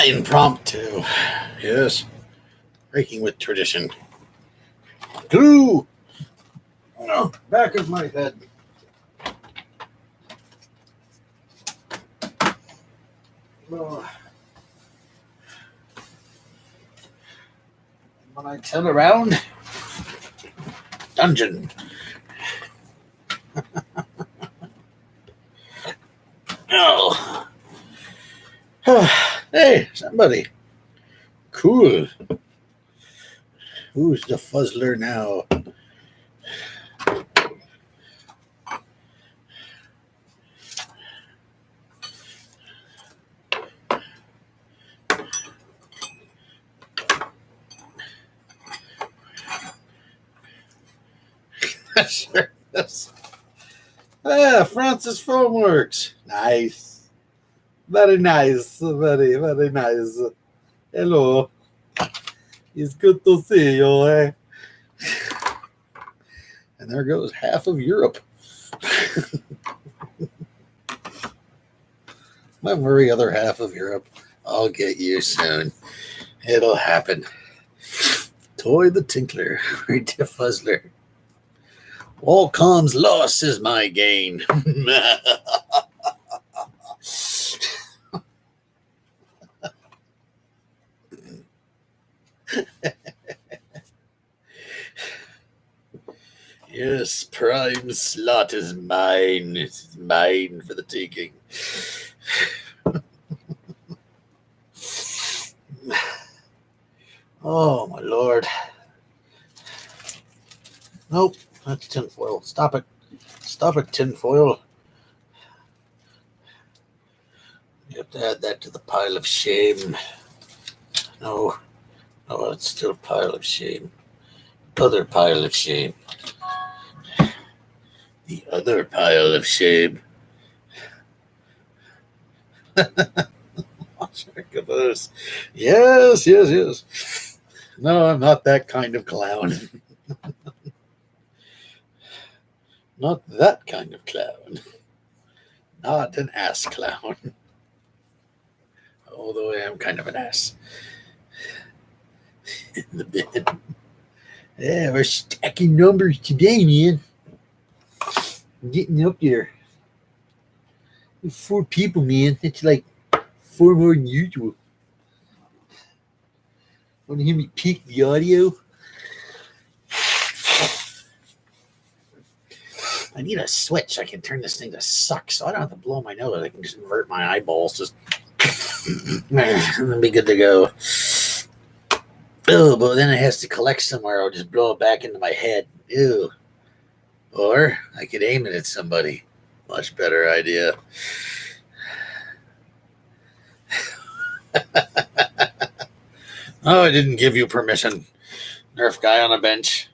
Impromptu. Yes. Breaking with tradition. Glue! Oh, back of my head. Oh. When I turn around, dungeon. Oh. Hey, somebody. Cool. Who's the Fuzzler now? Sure. Francis Foamworks. Nice. Very nice. Very, very nice. Hello. It's good to see you, eh? And there goes half of Europe. Don't worry, other half of Europe. I'll get you soon. It'll happen. Toy the Tinkler. Read the Fuzzler. Walcomb's loss is my gain. Yes, prime slot is mine. It's mine for the taking. Oh, my lord. Nope, that's tinfoil. Stop it. Stop it, tinfoil. You have to add that to the pile of shame. No, it's still a pile of shame. Other pile of shame. The other pile of shame. Yes. No, I'm not that kind of clown. Not that kind of clown. Not an ass clown. Although I am kind of an ass. In the bed. Yeah, we're stacking numbers today, man. Getting up there. 4 people, man. It's like 4 more than usual. Want to hear me peak the audio? I need a switch. I can turn this thing to suck, so I don't have to blow my nose. I can just invert my eyeballs, just and then be good to go. Oh, but then it has to collect somewhere. I'll just blow it back into my head. Ew. Or I could aim it at somebody. Much better idea. Oh, I didn't give you permission. Nerf guy on a bench.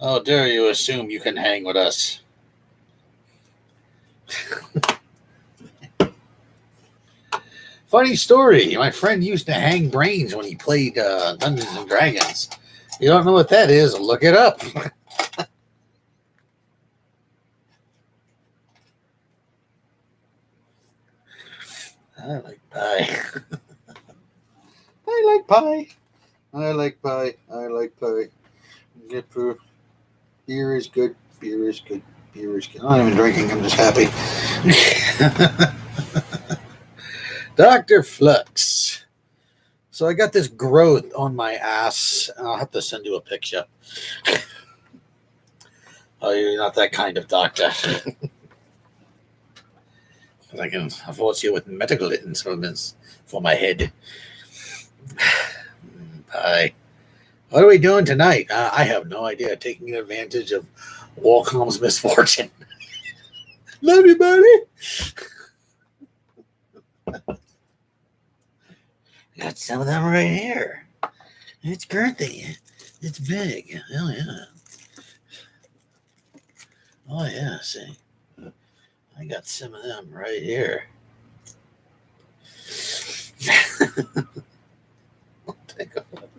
How dare you assume you can hang with us? Funny story. My friend used to hang brains when he played Dungeons and Dragons. You don't know what that is? Look it up. I like pie. I like pie. I like pie. I like pie. Get for beer is good. Beer is good. Beer is good. I'm not even drinking. I'm just happy. Dr. Flux. So I got this growth on my ass. I'll have to send you a picture. Oh, you're not that kind of doctor. I can afford you with medical instruments for my head. Pie. What are we doing tonight? I have no idea. Taking advantage of Walcomb's misfortune. Love you, buddy. Got some of them right here. It's girthy. It's big. Oh, yeah. Oh, yeah. See? I got some of them right here. I'll take a look.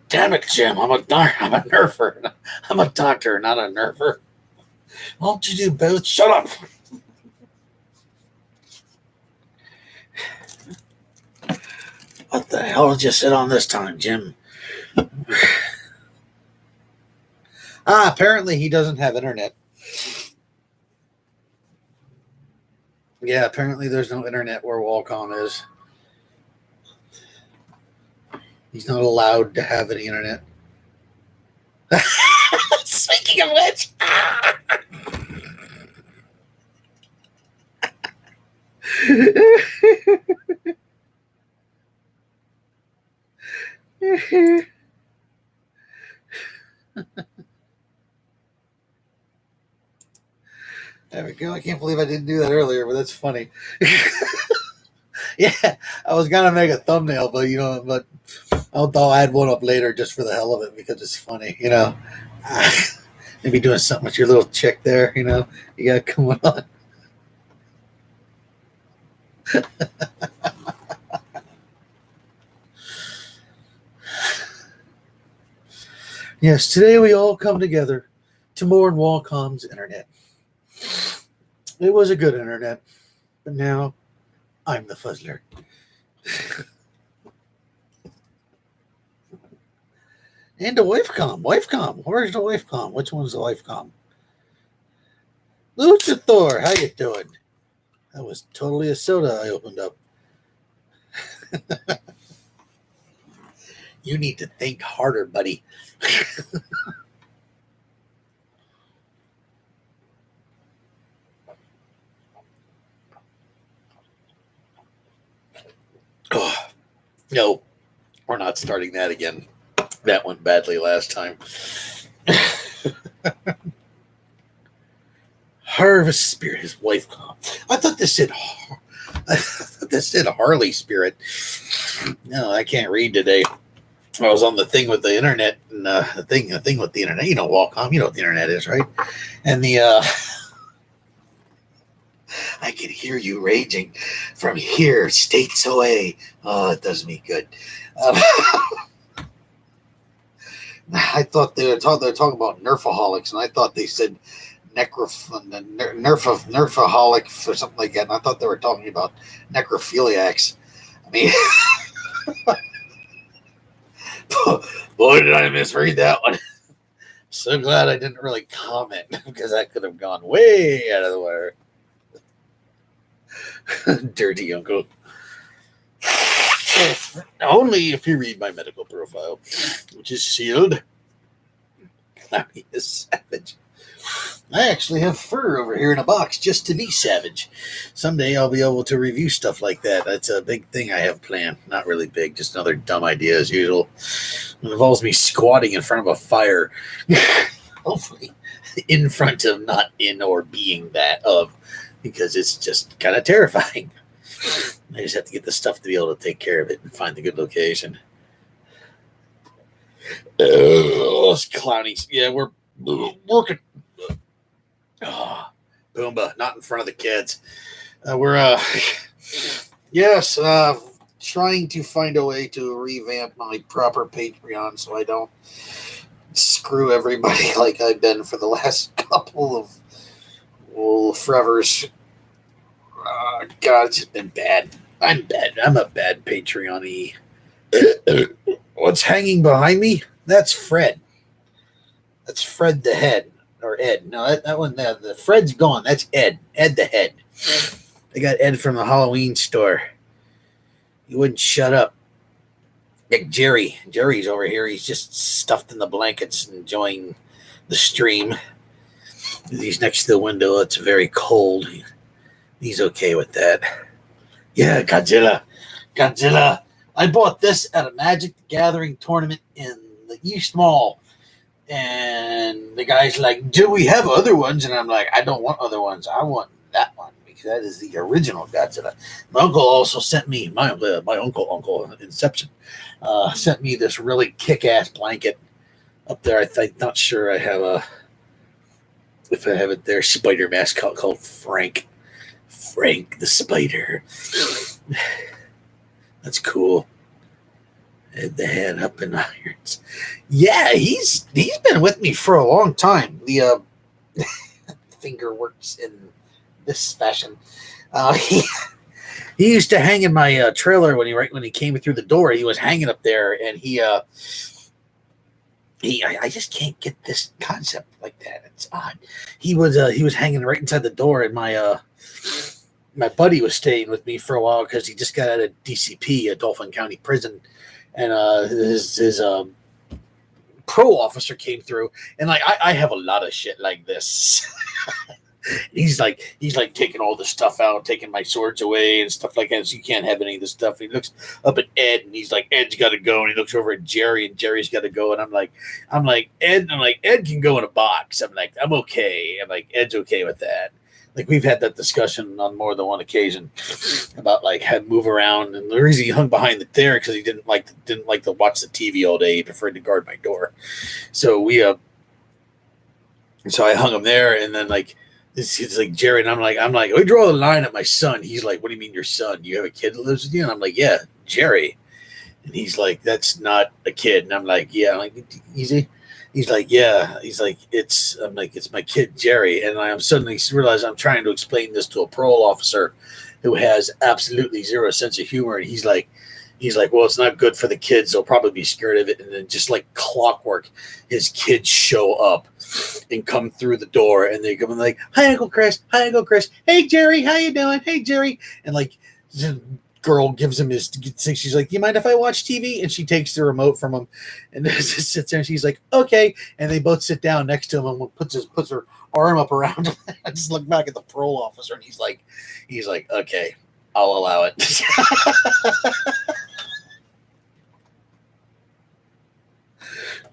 Damn it, Jim. I'm a nerfer. I'm a doctor, not a nerfer. Won't you do both? Shut up. the hell did you sit on this time, Jim? Apparently he doesn't have internet. Yeah, apparently there's no internet where Qualcomm is. He's not allowed to have any internet. Speaking of which, there we go. I can't believe I didn't do that earlier, but that's funny. Yeah, I was gonna make a thumbnail, but I'll add one up later just for the hell of it because it's funny, Maybe doing something with your little chick there, you got going on. Yes, today we all come together to mourn Qualcomm's internet. It was a good internet, but now I'm the Fuzzler. And the Wavecom. Where's the Wavecom? Which one's the Wavecom? Luchathor, how you doing? That was totally a soda I opened up. You need to think harder, buddy. Oh, no, we're not starting that again. That went badly last time. Harvest Spirit, his wife comp. I thought this said Harley Spirit. No, I can't read today. I was on the thing with the internet and the thing with the internet. Qualcomm. You know what the internet is, right? And I can hear you raging from here, states away. Oh, it does me good. I thought they were talking about Nerfaholics, and I thought they said Nerfaholic or something like that. And I thought they were talking about necrophiliacs. I mean, boy, did I misread that one. So glad I didn't really comment because I could have gone way out of the wire. Dirty uncle. Only if you read my medical profile, which is sealed. Cloudy is savage. I actually have fur over here in a box just to be savage. Someday I'll be able to review stuff like that. That's a big thing I have planned. Not really big, just another dumb idea as usual. It involves me squatting in front of a fire. Hopefully in front of, not in or being that of, because it's just kind of terrifying. I just have to get the stuff to be able to take care of it and find the good location. Those clownies. Yeah, we're working. Oh, Boomba, not in front of the kids. Yes, trying to find a way to revamp my proper Patreon so I don't screw everybody like I've been for the last couple of forevers. God, it's just been bad. I'm bad. I'm a bad Patreon-y. What's hanging behind me? That's Fred. That's Fred the Head. Or Ed. No, that one, the Fred's gone. That's Ed. Ed the Head. They got Ed from the Halloween store. He wouldn't shut up. Like Jerry. Jerry's over here. He's just stuffed in the blankets enjoying the stream. He's next to the window. It's very cold. He's okay with that. Yeah, Godzilla. I bought this at a Magic the Gathering tournament in the East Mall. And the guy's like, do we have other ones? And I'm like, I don't want other ones. I want that one because that is the original Godzilla. My uncle also sent me, my uncle, Inception, sent me this really kick-ass blanket up there. I'm not sure if I have it there, spider mascot called Frank. Frank the Spider. That's cool. And the head up in irons. Yeah, he's been with me for a long time. The finger works in this fashion. He used to hang in my trailer when he came through the door. He was hanging up there, and I just can't get this concept like that. It's odd. He was hanging right inside the door, and my buddy was staying with me for a while because he just got out of DCP, a Dauphin County prison, and his pro officer came through, and like I have a lot of shit like this. he's like taking all the stuff out, taking my swords away and stuff like that. So you can't have any of this stuff. He looks up at Ed, and he's like, Ed's got to go, and he looks over at Jerry, and Jerry's got to go, and I'm like Ed can go in a box. I'm like, I'm okay. I'm like, Ed's okay with that. Like, we've had that discussion on more than one occasion about like how to move around, and the reason he hung behind the there because he didn't like to watch the TV all day. He preferred to guard my door. So so I hung him there, and then like it's like Jerry, and I'm like, we draw the line at my son. He's like, what do you mean your son? You have a kid that lives with you? And I'm like, yeah, Jerry. And he's like, that's not a kid. And I'm like, yeah. I'm like, easy. He's like, yeah. He's like, it's my kid, Jerry. And I suddenly realize I'm trying to explain this to a parole officer who has absolutely zero sense of humor. And he's like, well, it's not good for the kids. They'll probably be scared of it. And then just like clockwork, his kids show up and come through the door, and they come and like, hi, Uncle Chris. Hi, Uncle Chris. Hey, Jerry. How you doing? Hey, Jerry. And like, the girl gives him his, she's like, you mind if I watch TV? And she takes the remote from him and just sits there, and she's like, okay. And they both sit down next to him, and puts her arm up around him. I just look back at the parole officer, and he's like, okay, I'll allow it.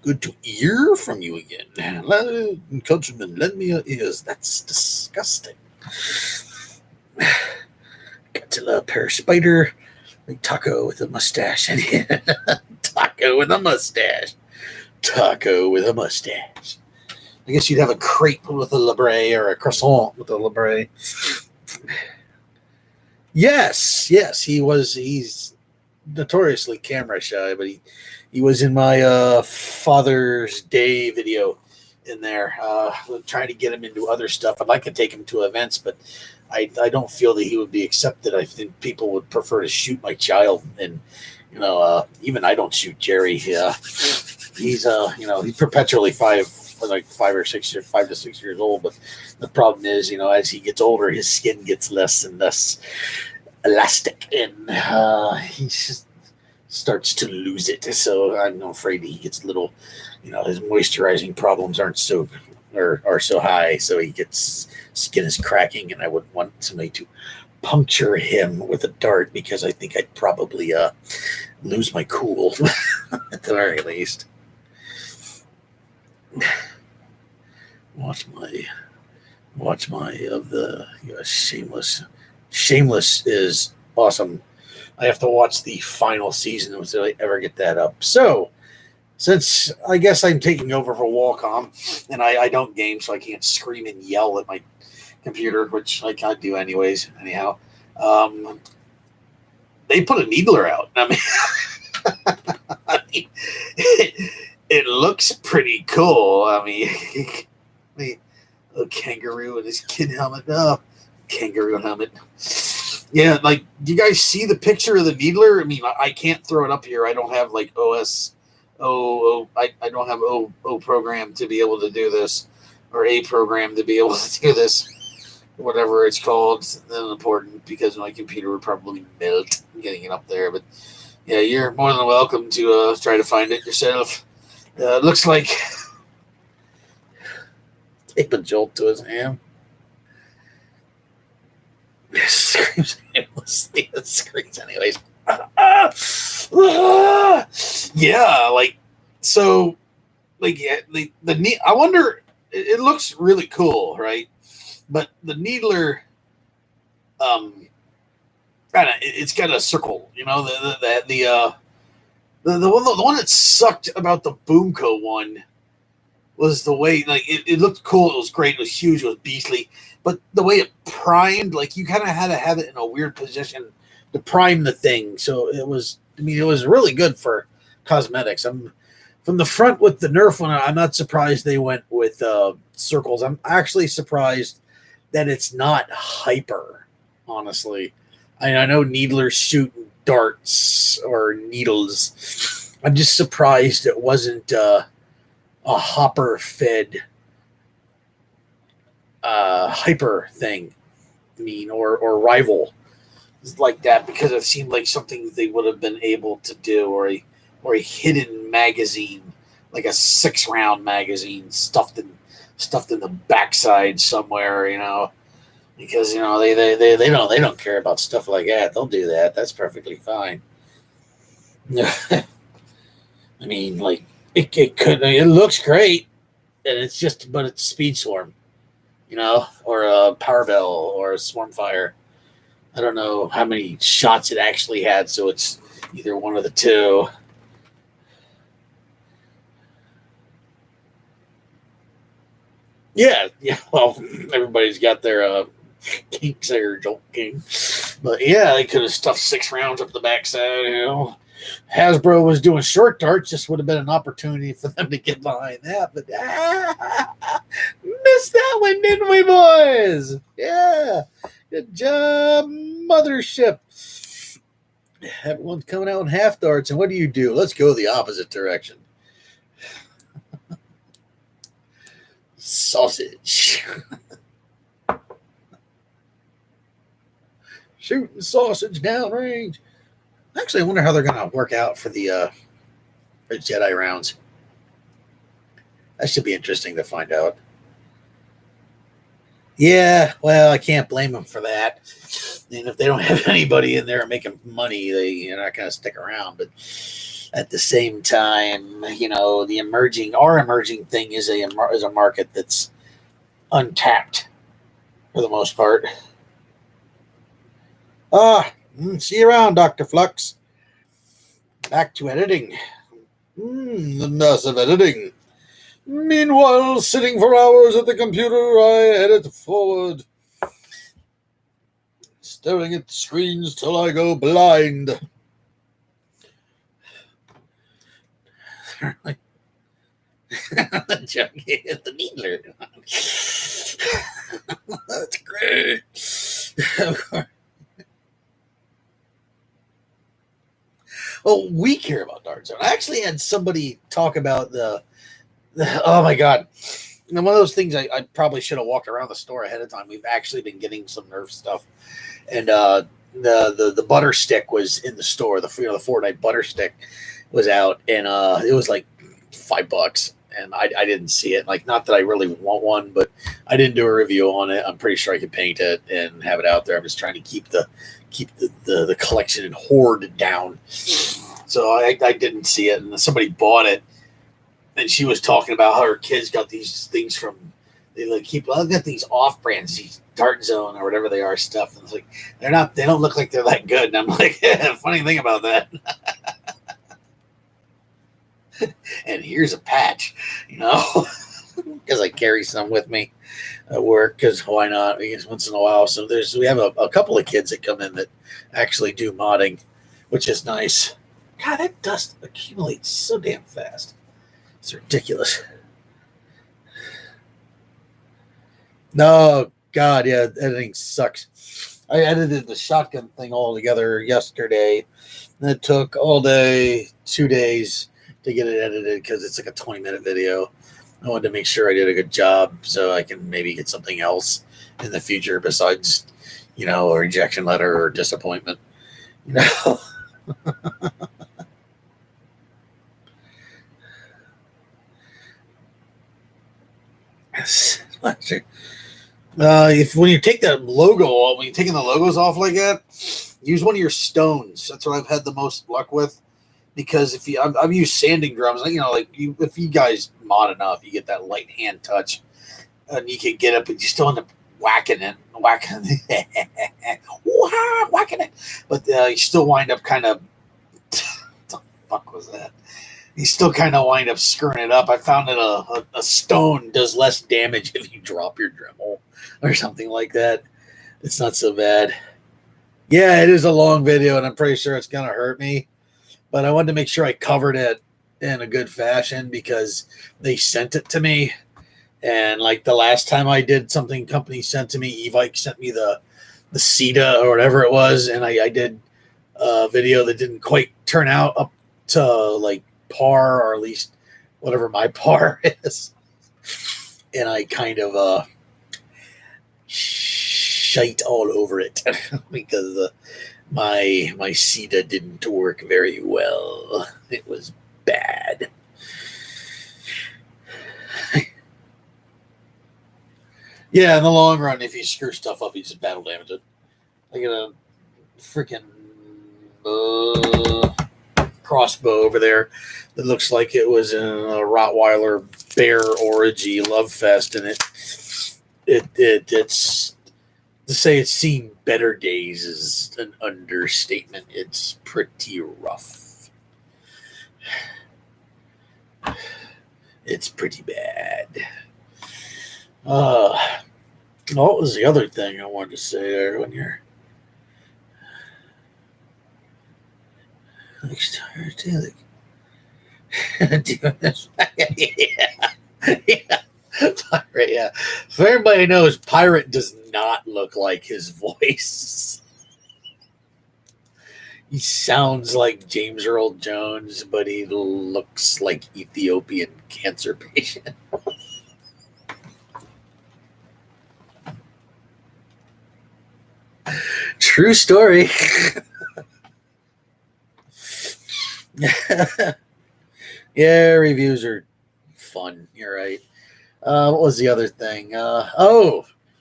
Good to hear from you again. Countryman, lend me your ears. That's disgusting. Godzilla, pear spider, like taco with a mustache. Taco with a mustache. Taco with a mustache. I guess you'd have a crepe with a labre or a croissant with a labre. Yes, he's notoriously camera shy, but he was in my Father's Day video in there, trying to get him into other stuff. I'd like to take him to events, but I don't feel that he would be accepted. I think people would prefer to shoot my child, and even I don't shoot Jerry. He's perpetually 5 to 6 years old. But the problem is, as he gets older, his skin gets less and less elastic, and he just starts to lose it. So I'm afraid he gets little, his moisturizing problems are so high. So he gets, skin is cracking, and I wouldn't want somebody to puncture him with a dart, because I think I'd probably lose my cool at the very least. Watch my of the Shameless. Shameless is awesome. I have to watch the final season until I ever get that up. So, since I guess I'm taking over for Wacom, and I don't game, so I can't scream and yell at my computer, which I can't do anyways. Anyhow, they put a Needler out. It looks pretty cool. A kangaroo and his kid helmet. Oh, kangaroo helmet. Yeah, like, do you guys see the picture of the Needler? I can't throw it up here. I don't have like OS. I don't have O program to be able to do this, or A program to be able to do this. Whatever it's called, it's unimportant, because my computer would probably melt getting it up there. But yeah, you're more than welcome to try to find it yourself. It looks like tape a jolt to his ham. Screams aimlessly. It screams anyways. Yeah, like, so, like, yeah, the I wonder. It looks really cool, right? But the Needler, it's got a circle, the one that sucked about the Boomco one was the way, like, it looked cool, it was great, it was huge, it was beastly, but the way it primed, like, you kind of had to have it in a weird position to prime the thing. So it was really good for cosmetics. From the front with the Nerf one, I'm not surprised they went with circles. I'm actually surprised that it's not hyper, honestly. I know needlers shoot darts or needles. I'm just surprised it wasn't a hopper fed hyper thing. I mean, or rival like that, because it seemed like something they would have been able to do, or a hidden magazine, like a 6-round magazine stuffed in the backside somewhere, because they don't care about stuff like that. They'll do that. That's perfectly fine. I mean, like it looks great, and but it's speed swarm, or a power bell or a swarm fire. I don't know how many shots it actually had, so it's either one of the two. Yeah. Well, everybody's got their kinks there, Jolt King. But yeah, they could have stuffed 6 rounds up the backside. Hasbro was doing short darts. Just would have been an opportunity for them to get behind that. But missed that one, didn't we, boys? Yeah. Good job, mothership. Everyone's coming out in half darts. And what do? Let's go the opposite direction. Sausage. Shooting sausage downrange. Actually, I wonder how they're going to work out for the Jedi rounds. That should be interesting to find out. Yeah, well, I can't blame them for that. And if they don't have anybody in there making money, they're not going to stick around. But at the same time, our emerging thing is a market that's untapped for the most part. See you around, Dr. Flux. Back to editing. The massive editing. Meanwhile, sitting for hours at the computer, I edit forward, staring at screens till I go blind. The needler. That's great. Well, we care about Dark Zone. I actually had somebody talk about oh my god. And one of those things I probably should have walked around the store ahead of time. We've actually been getting some Nerf stuff. And the butter stick was in the store. The Fortnite butter stick was out, and it was like $5. And I didn't see it. Like, not that I really want one, but I didn't do a review on it. I'm pretty sure I could paint it and have it out there. I'm just trying to keep the collection and hoard down. So I didn't see it, and somebody bought it. And she was talking about how her kids got these things from, I've got these off brands, these Dart Zone or whatever they are stuff. And it's like, they don't look like they're that good. And I'm like, funny thing about that. And here's a patch, because I carry some with me at work, because why not? I guess once in a while. So we have a couple of kids that come in that actually do modding, which is nice. God, that dust accumulates so damn fast. It's ridiculous. No, God, yeah, editing sucks. I edited the shotgun thing all together yesterday, and it took all day, 2 days to get it edited because it's like a 20-minute video. I wanted to make sure I did a good job so I can maybe get something else in the future besides, a rejection letter or disappointment. When you take that logo off, when you're taking the logos off like that, use one of your stones. That's what I've had the most luck with. Because I've used sanding drums, if you guys mod enough, you get that light hand touch, and you can get it, but you still end up whacking it. But you still wind up kind of. What the fuck was that? You still kind of wind up screwing it up. I found that a stone does less damage if you drop your Dremel or something like that. It's not so bad. Yeah, it is a long video, and I'm pretty sure it's gonna hurt me. But I wanted to make sure I covered it in a good fashion because they sent it to me. And like the last time I did something company sent to me, Evike sent me the the CETA or whatever it was, and I did a video that didn't quite turn out up to like par, or at least whatever my par is, and I kind of shite all over it because my CETA didn't work very well. It was bad. Yeah, in the long run, if you screw stuff up, you just battle damage it. I got a freaking crossbow over there that looks like it was in a Rottweiler bear orgy love fest, and it's to say it's seen better days is an understatement. It's pretty rough. It's pretty bad. What was the other thing I wanted to say there when you're doing this? Yeah. Pirate, yeah. So everybody knows Pirate does not look like his voice. He sounds like James Earl Jones, but he looks like Ethiopian cancer patient. True story. Yeah, reviews are fun. You're right. What was the other thing?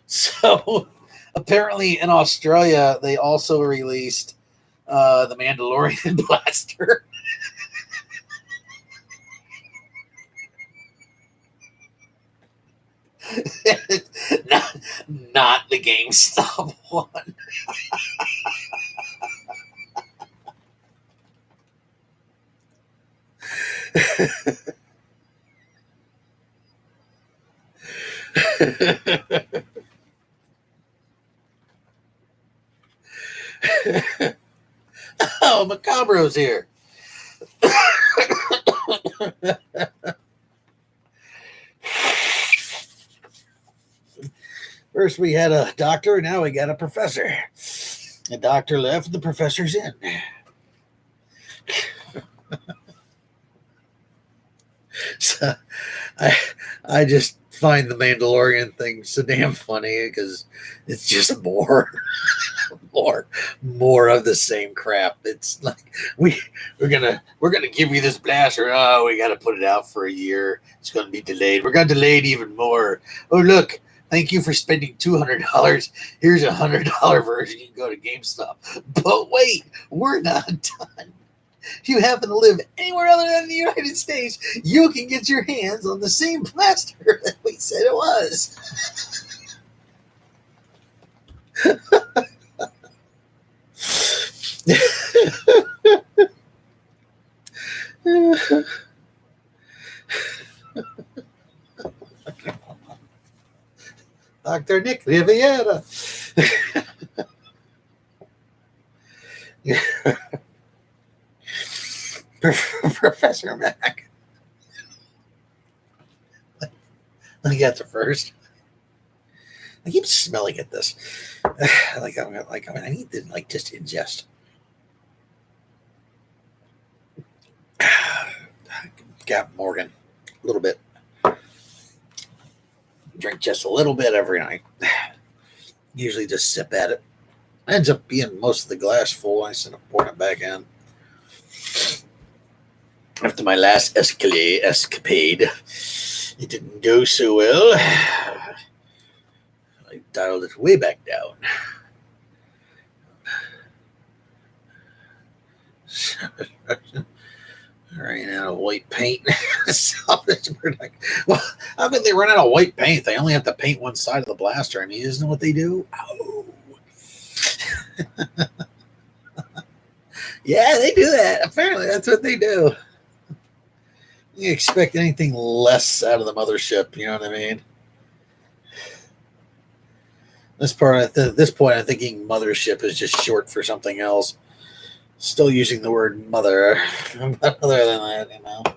So apparently in Australia, they also released the Mandalorian blaster. not the GameStop one. Oh, Macabro's here. First we had a doctor, now we got a professor. The doctor left, the professor's in. So I just find the Mandalorian thing so damn funny because it's just more of the same crap. It's like we're gonna give you this blaster. Oh, we got to put it out for a year. It's going to be delayed. We're going to delay it even more. Oh, look. Thank you for spending $200. Here's a $100 version. You can go to GameStop. But wait, we're not done. If you happen to live anywhere other than the United States, you can get your hands on the same blaster that we said it was. Dr. Nick Riviera. Professor Mac. I got the first. I keep smelling at this. I need to just ingest. Got Morgan, a little bit. Drink just a little bit every night. Usually just sip at it. Ends up being most of the glass full. I end up pouring it back in. After my last escapade, it didn't go so well. I dialed it way back down. I ran out of white paint. Well, how could they run out of white paint? They only have to paint one side of the blaster. I mean, isn't that what they do? Oh. Yeah, they do that. Apparently, that's what they do. You expect anything less out of the mothership, you know what I mean? This point, I'm thinking mothership is just short for something else. Still using the word mother. But other than that,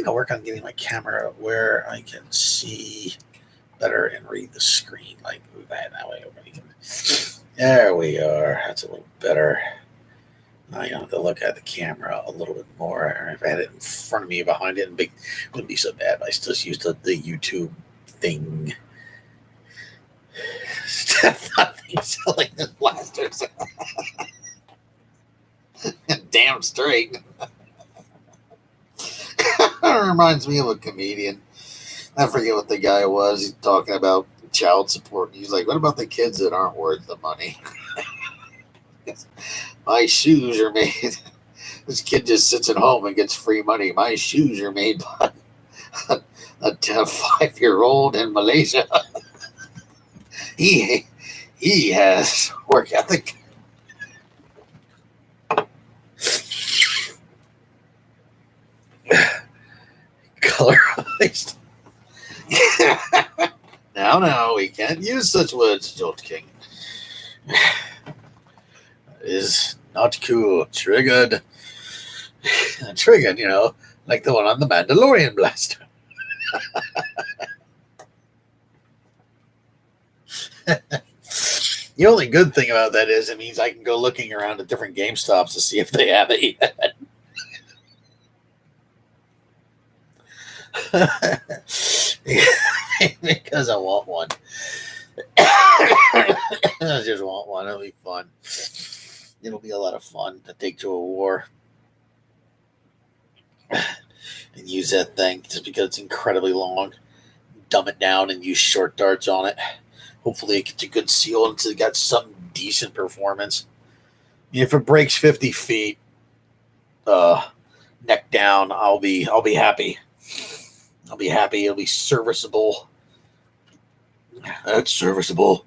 work on getting my camera where I can see better and read the screen like that way. There we are. That's a little better. Now you have to look at the camera a little bit more. If I had it in front of me, behind it, it wouldn't be so bad. I still use the YouTube thing. Nothing selling the blasters. Damn straight. Reminds me of a comedian. I forget what the guy was. He's talking about child support. He's like, "What about the kids that aren't worth the money? My shoes are made." This kid just sits at home and gets free money. My shoes are made by a 5-year-old in Malaysia. He has work ethic. Colorized. No, we can't use such words, George King. That is not cool. Triggered. Triggered, like the one on the Mandalorian blaster. The only good thing about that is it means I can go looking around at different GameStops to see if they have it yet. Because I want one. I just want one. It'll be fun. It'll be a lot of fun to take to a war and use that thing just because it's incredibly long. Dumb it down and use short darts on it. Hopefully it gets a good seal until it got some decent performance. If it breaks 50 feet, neck down, I'll be happy. I'll be happy. It'll be serviceable. That's serviceable.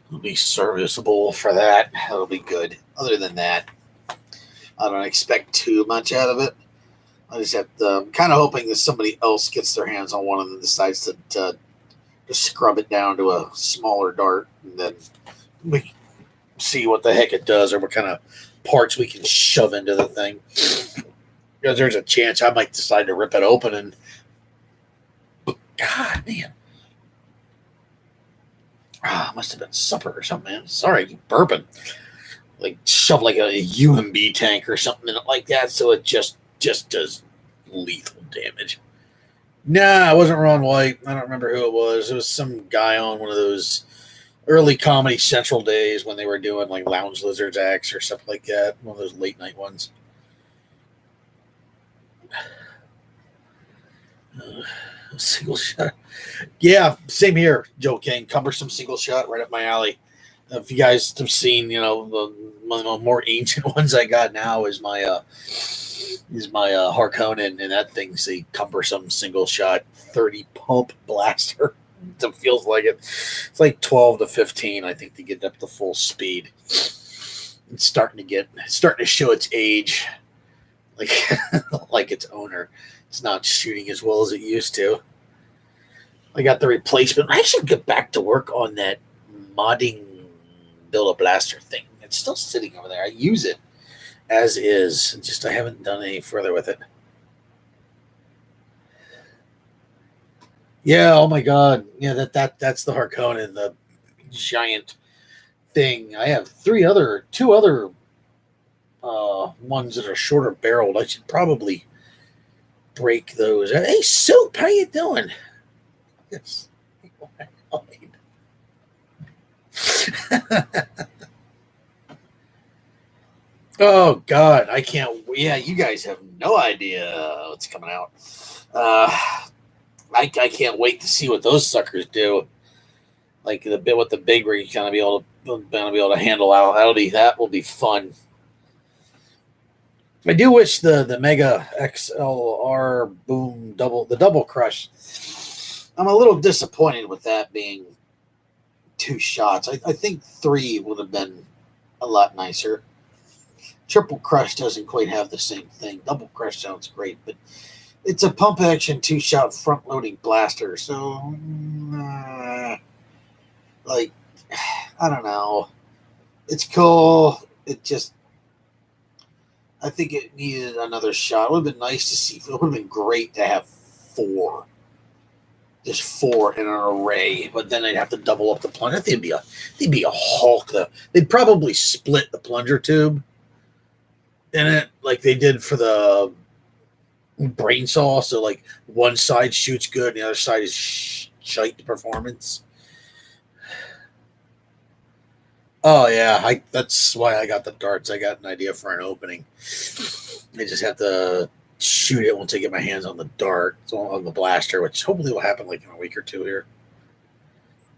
It'll be serviceable for that. It'll be good. Other than that, I don't expect too much out of it. I just have to, I'm kind of hoping that somebody else gets their hands on one and decides to scrub it down to a smaller dart, and then we see what the heck it does or what kind of parts we can shove into the thing. Because there's a chance I might decide to rip it open and God, man. Must have been supper or something, man. Sorry, burping. Like shove like a UMB tank or something in it like that, so it just does lethal damage. Nah, it wasn't Ron White. I don't remember who it was. It was some guy on one of those early Comedy Central days when they were doing like Lounge Lizards acts or something like that. One of those late night ones. Single shot. Yeah, same here, Joe King. Cumbersome single shot right up my alley. If you guys have seen, one of the more ancient ones I got now is my Harkonnen, and that thing's a cumbersome single shot 30 pump blaster. It feels like it. It's like 12 to 15, I think, to get up to full speed. It's starting to show its age, like like its owner. It's not shooting as well as it used to. I got the replacement. I should get back to work on that modding build a blaster thing. It's still sitting over there. I use it as is. Just I haven't done any further with it. Yeah, oh my god. Yeah, that's the Harkonnen, the giant thing. I have two other ones that are shorter barreled. I should probably break those. Hey, Soup, how you doing? Yes. Oh God, I can't. Yeah, you guys have no idea what's coming out. I can't wait to see what those suckers do. Like the bit with the big rig, gonna be able to handle Audi. That will be fun. I do wish the Mega XLR Boom double crush. I'm a little disappointed with that being 2 shots. I think 3 would have been a lot nicer. Triple crush doesn't quite have the same thing. Double crush sounds great, but it's a pump action 2-shot front loading blaster. So, I don't know. It's cool. I think it needed another shot. It would have been nice to see. It would have been great to have 4. just 4 in an array, but then they'd have to double up the plunger. They'd be a hulk though. They'd probably split the plunger tube in it like they did for the brain saw. So like one side shoots good, and the other side is shite performance. Oh yeah, that's why I got the darts. I got an idea for an opening. I just have to shoot it once I get my hands on the dart, on the blaster, which hopefully will happen like in a week or two here.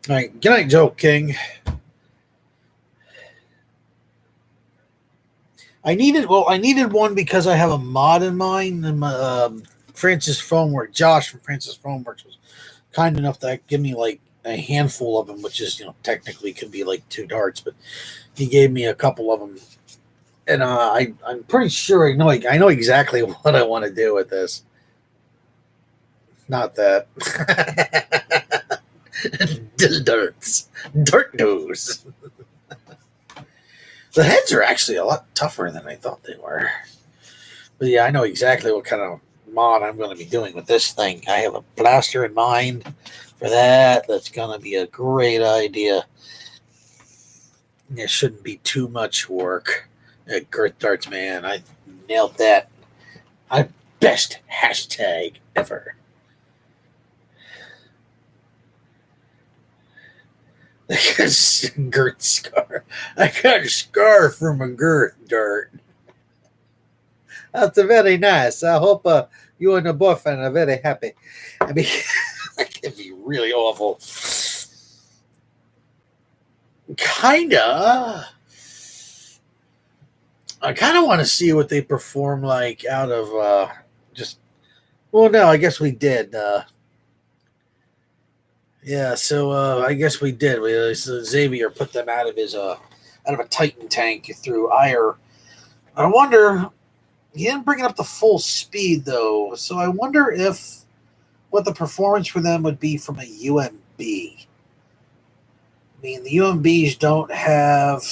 All right, good night, Joe King. I needed one because I have a mod in mind, and my Francis Foamworks, Josh from Francis Foamworks was kind enough to give me like a handful of them, which is technically could be like 2 darts, but he gave me a couple of them, and I'm pretty sure I know exactly what I want to do with this. Not that. Dart nose. The heads are actually a lot tougher than I thought they were. But yeah, I know exactly what kind of mod I'm going to be doing with this thing. I have a blaster in mind for that. That's going to be a great idea. It shouldn't be too much work. Girth Darts, man. I nailed that. Best hashtag ever. Girth scar. I got a scar from a girth dart. That's very nice. I hope you and the boyfriend are very happy. I mean, that can be really awful. Kinda. I kind of want to see what they perform like out of just. Well, no, I guess we did. Yeah, so I guess we did. So Xavier put them out of a Titan tank through ire. I wonder. He didn't bring it up to full speed though, so I wonder what the performance for them would be from a UMB. I mean, the UMBs don't have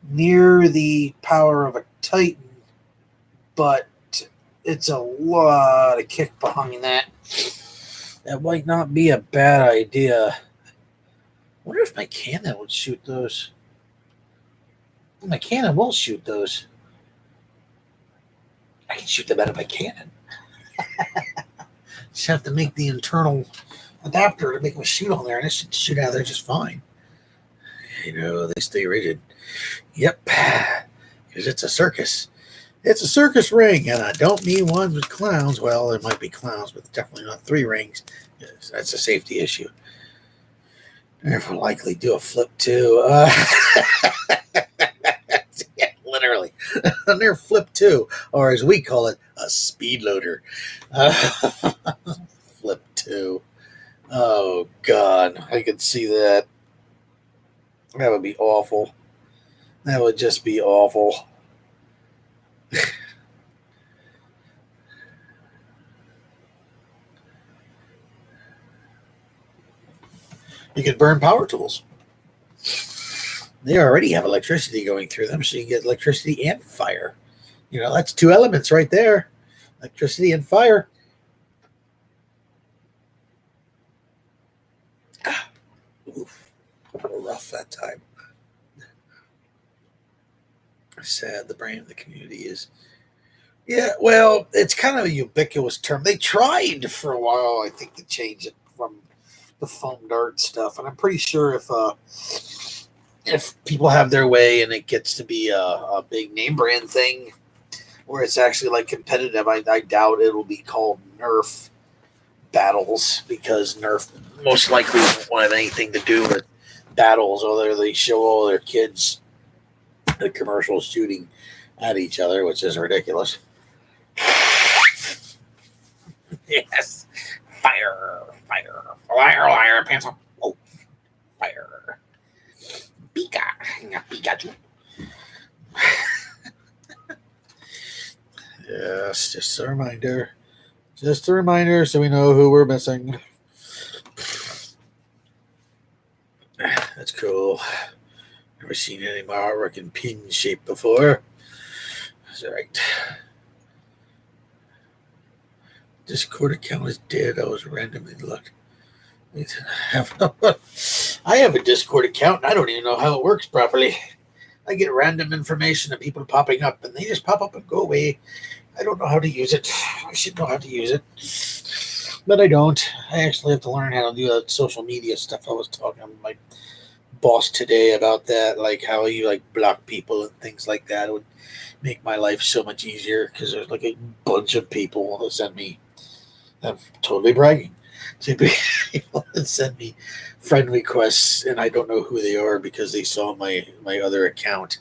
near the power of a Titan, but it's a lot of kick behind that. That might not be a bad idea. I wonder if my cannon would shoot those. My cannon will shoot those. I can shoot them out of my cannon. Just have to make the internal adapter to make them shoot on there, and it should shoot out of there just fine. They stay rigid. Yep, because it's a circus. It's a circus ring, and I don't need one with clowns. Well, there might be clowns, but definitely not 3 rings. That's a safety issue. Therefore, likely do a flip too. Yeah, literally, they're flip 2, or as we call it, a speed loader. Flip 2. Oh God, I could see that. That would be awful. That would just be awful. You could burn power tools. They already have electricity going through them, so you get electricity and fire. That's 2 elements right there. Electricity and fire. Oof. Rough that time. Sad the brain of the community is. Yeah, well, it's kind of a ubiquitous term. They tried for a while, I think, to change it from the foam dart stuff, and I'm pretty sure if people have their way and it gets to be a big name brand thing where it's actually like competitive, I doubt it will be called Nerf battles, because Nerf most likely won't have anything to do with battles, although they show all their kids the commercials shooting at each other, which is ridiculous. Yes. Fire, pencil. Oh, fire. Pikachu. Yes, just a reminder. Just a reminder so we know who we're missing. That's cool. Never seen any of my artwork in pin shape before. That's all right. Discord account is dead. I was randomly locked. I have a Discord account and I don't even know how it works properly. I get random information of people popping up and they just pop up and go away. I don't know how to use it. I should know how to use it. But I don't. I actually have to learn how to do that social media stuff. I was talking to my boss today about that, like how you like block people and things like that. It would make my life so much easier because there's like a bunch of people that send me. I'm totally bragging. To people that send me friend requests and I don't know who they are because they saw my other account.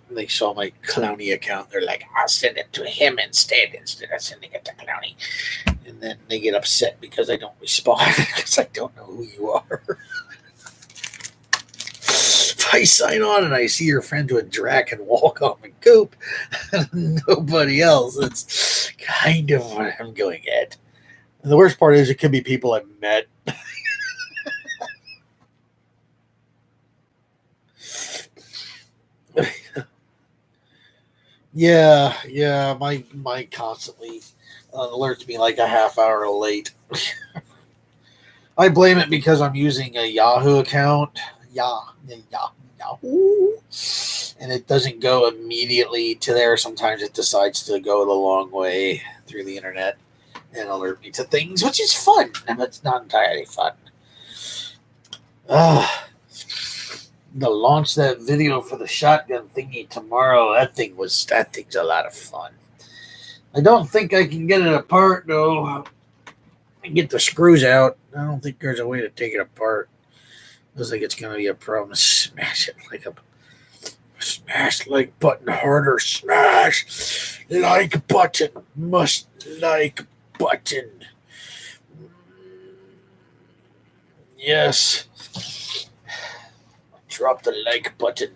They saw my Clowny account. They're like, I'll send it to him instead of sending it to Clowny. And then they get upset because I don't respond because I don't know who you are. If I sign on and I see your friend with Drac and Walcom and Coop and nobody else, that's kind of what I'm going at. And the worst part is it could be people I've met. Yeah, my constantly alerts me like a half hour late. I blame it because I'm using a Yahoo account. Yahoo. And it doesn't go immediately to there. Sometimes it decides to go the long way through the internet and alert me to things, which is fun, but it's not entirely fun. To launch that video for the shotgun thingy tomorrow. That thing's a lot of fun. I don't think I can get it apart though. I get the screws out. I don't think there's a way to take it apart. Looks like it's gonna be a problem. Smash like button harder. Smash like button. Must like button. Yes. Drop the like button.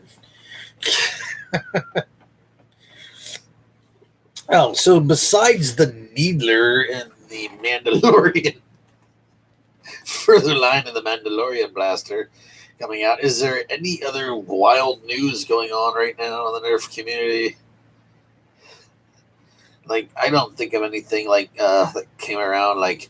Oh, so besides the Needler and the Mandalorian, further line of the Mandalorian blaster coming out, is there any other wild news going on right now in the Nerf community? Like, I don't think of anything like that came around. Like,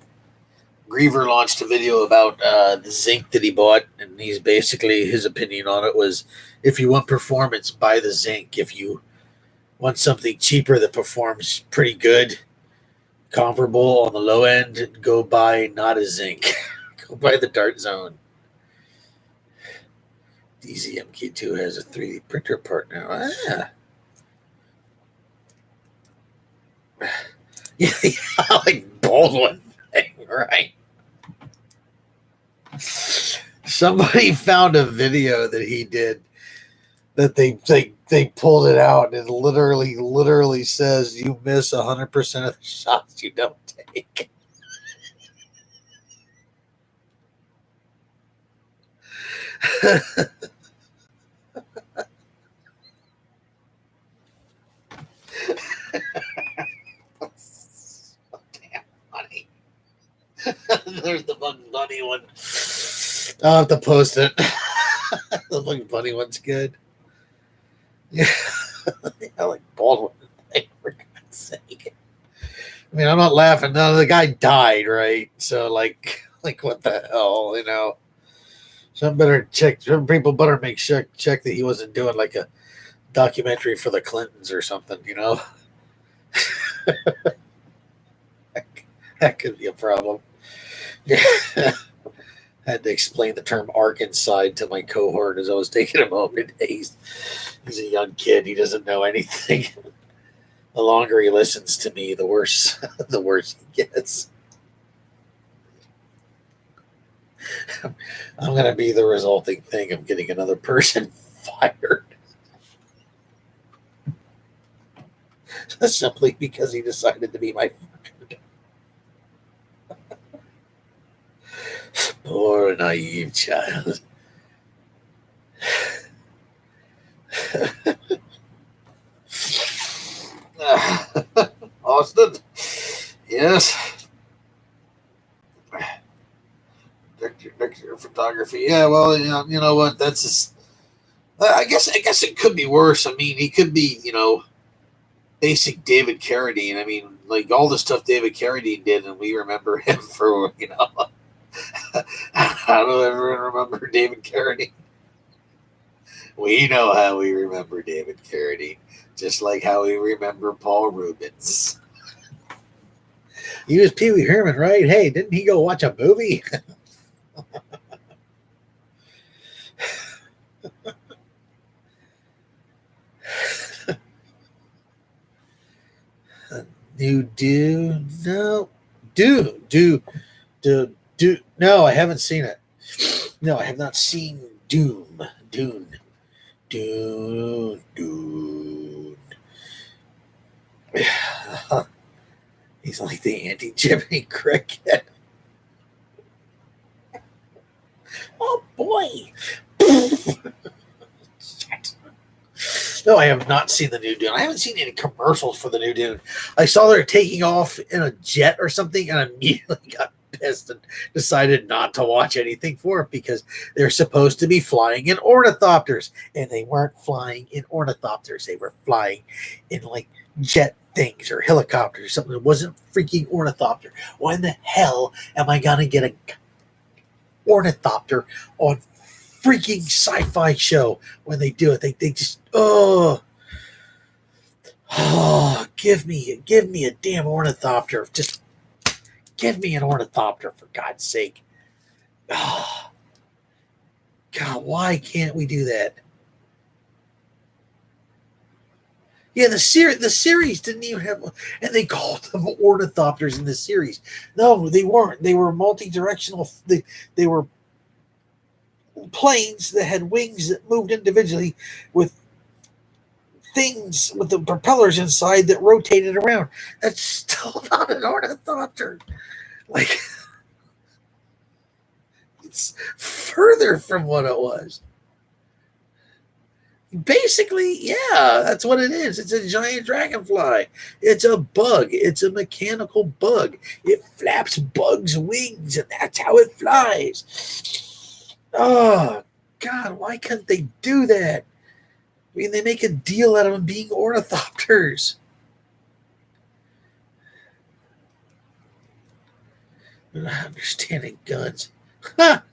Griever launched a video about the zinc that he bought, and he's basically, his opinion on it was, if you want performance, buy the zinc. If you want something cheaper that performs pretty good, comparable on the low end, go buy not a zinc. Go buy the Dart Zone. DZMK2 has a 3D printer part now. Yeah, like Baldwin thing, right? Somebody found a video that he did that they pulled it out, and it literally says you miss 100% of the shots you don't take. So damn funny. There's the Bug Bunny one. I'll have to post it. The Bug Bunny one's good. Yeah, I like Baldwin. For God's sake. I mean, I'm not laughing. No, the guy died, right? So, like what the hell, you know? Some people better make sure check that he wasn't doing like a documentary for the Clintons or something, you know? That could be a problem. Yeah. I had to explain the term arc inside to my cohort as I was taking him home today. He's a young kid. He doesn't know anything. The longer he listens to me, the worse he gets. I'm going to be the resulting thing of getting another person fired. Simply because he decided to be my fucker. Poor naive child. Austin? Yes. Director of photography. Yeah, well, you know what? That's just, I guess it could be worse. I mean, he could be, basic David Carradine. I mean, like all the stuff David Carradine did, and we remember him for, how do everyone remember David Carradine? We know how we remember David Carradine, just like how we remember Paul Rubens. He was Pee Wee Herman, right? Hey, didn't he go watch a movie? New Dune? No. Dune. No, I haven't seen it. No, I have not seen Dune. He's like the anti-Jiminy Cricket. Oh boy. No, I have not seen the new Dune. I haven't seen any commercials for the new Dune. I saw they're taking off in a jet or something, and I immediately got pissed and decided not to watch anything for it because they're supposed to be flying in ornithopters, and they weren't flying in ornithopters. They were flying in like jet things or helicopters or something. It wasn't freaking ornithopter. Why in the hell am I gonna get a ornithopter on freaking sci-fi show when they do it? They just give me a damn ornithopter. Just give me an ornithopter, for God's sake. Oh, God, why can't we do that? Yeah, the series didn't even have, and they called them ornithopters in the series. No, they weren't. They were multi-directional. They were planes that had wings that moved individually with things with the propellers inside that rotated around. That's still not an ornithopter. Like, it's further from what it was. Basically, yeah, that's what it is. It's a giant dragonfly. It's a bug. It's a mechanical bug. It flaps bugs' wings, and that's how it flies. Oh, God, why couldn't they do that? I mean, they make a deal out of them being ornithopters. They're not understanding guns. Ha!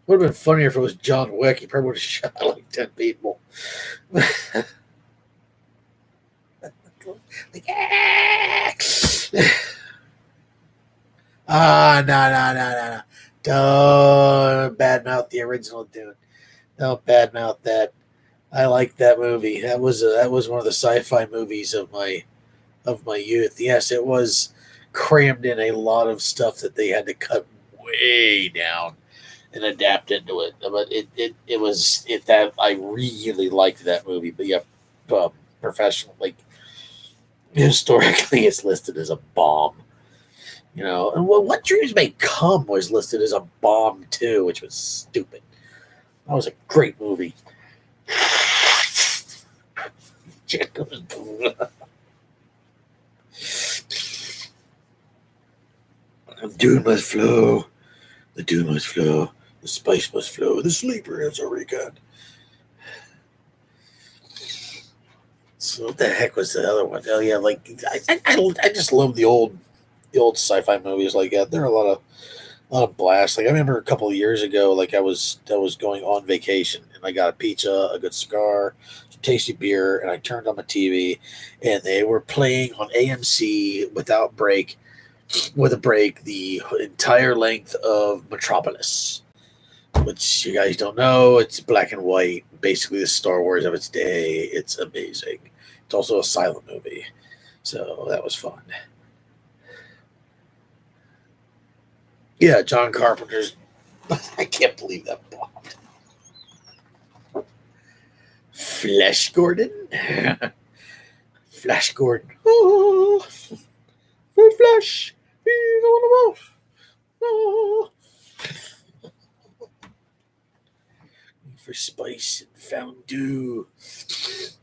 Would have been funnier if it was John Wick. He probably would have shot like 10 people. Like, no. Don't badmouth the original Dune. Don't badmouth that. I like that movie. That was one of the sci-fi movies of my youth. Yes, it was crammed in a lot of stuff that they had to cut way down and adapt into it. But it was that I really liked that movie. But yeah, professional, like historically, it's listed as a bomb. And What Dreams May Come was listed as a bomb too, which was stupid. That was a great movie. Dune must flow. The dew must flow. The spice must flow. The sleeper has already got. So what the heck was the other one? Oh yeah, like I just love the old sci-fi movies like that. There are a lot of blasts. Like I remember a couple of years ago, like I was going on vacation and I got a pizza, a good cigar, some tasty beer, and I turned on my TV and they were playing on AMC with a break, the entire length of Metropolis, which you guys don't know. It's black and white, basically the Star Wars of its day. It's amazing. It's also a silent movie, so that was fun. Yeah, John Carpenter's. I can't believe that bombed. Flash Gordon. Flash Gordon. Oh, Flash. He's on the move. Oh. For spice and fondue.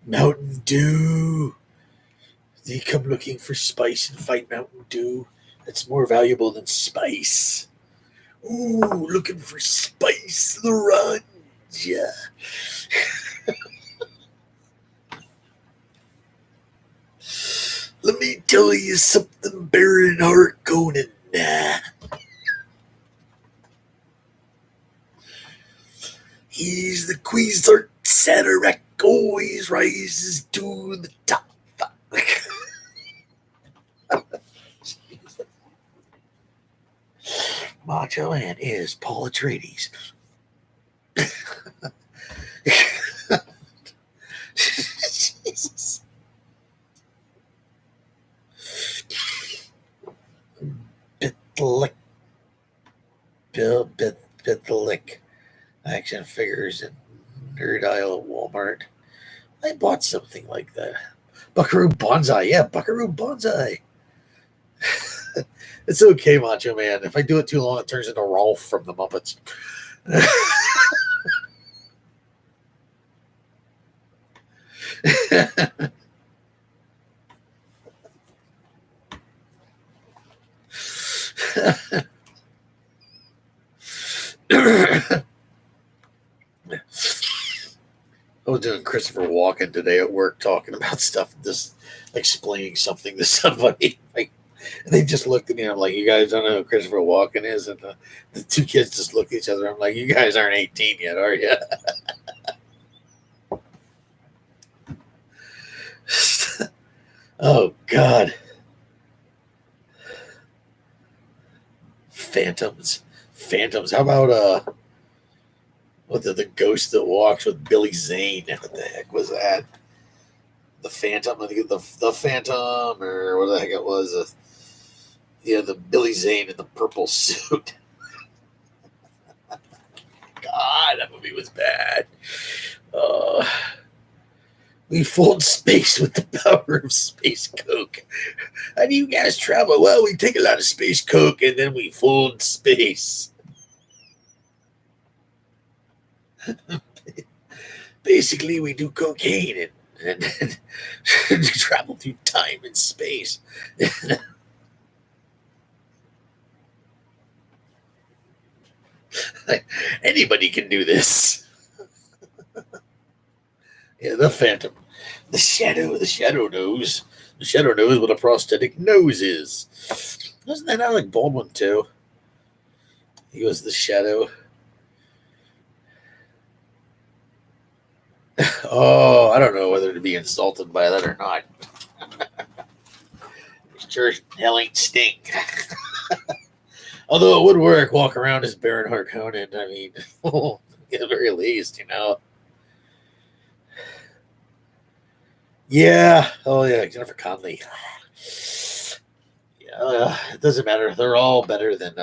Mountain Dew. They come looking for spice and fight Mountain Dew. That's more valuable than spice. Ooh, looking for spice. The run. Yeah. tell you something, Baron Harkonnen. He's the Queensheart Satirac, always rises to the top. Macho Man is Paul Atreides. Jesus. Bitlick action figures and Nerd Aisle at Walmart. I bought something like that. Buckaroo Banzai. Yeah, Buckaroo Banzai. It's okay, Macho Man. If I do it too long, it turns into Rolf from the Muppets. I was doing Christopher Walken today at work, talking about stuff, just explaining something to somebody. Like, they just looked at me. I'm like, "You guys don't know who Christopher Walken is?" And the two kids just look at each other. I'm like, "You guys aren't 18 yet, are you?" Oh God, Phantoms. How about what the Ghost That Walks with Billy Zane? What the heck was that? The Phantom, I think the Phantom, or what the heck it was. Yeah, the Billy Zane in the purple suit. God, that movie was bad. We fold space with the power of space coke. How do you guys travel? Well, we take a lot of space coke and then we fold space. Basically, we do cocaine and travel through time and space. Anybody can do this. Yeah, the Phantom. The Shadow knows. The Shadow knows what a prosthetic nose is. Wasn't that Alec Baldwin, too? He was the Shadow. Oh, I don't know whether to be insulted by that or not. Sure, hell ain't stink. Although it would work, walk around as Baron Harkonnen. I mean, at the very least, you know. Yeah. Oh, yeah. Jennifer Connelly. Yeah, it doesn't matter. They're all better than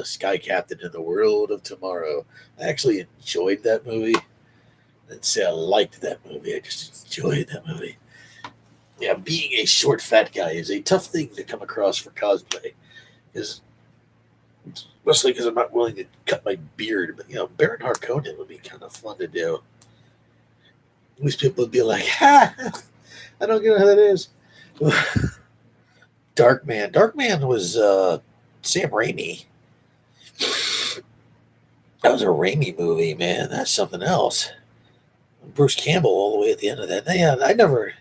Sky Captain in the World of Tomorrow. I actually enjoyed that movie. I didn't say I liked that movie. I just enjoyed that movie. Yeah, being a short, fat guy is a tough thing to come across for cosplay. Especially because I'm not willing to cut my beard. But, Baron Harkonnen would be kind of fun to do. These people would be like, ha! I don't get how that is. Darkman. Darkman was Sam Raimi. That was a Raimi movie, man. That's something else. Bruce Campbell all the way at the end of that. Yeah, I never.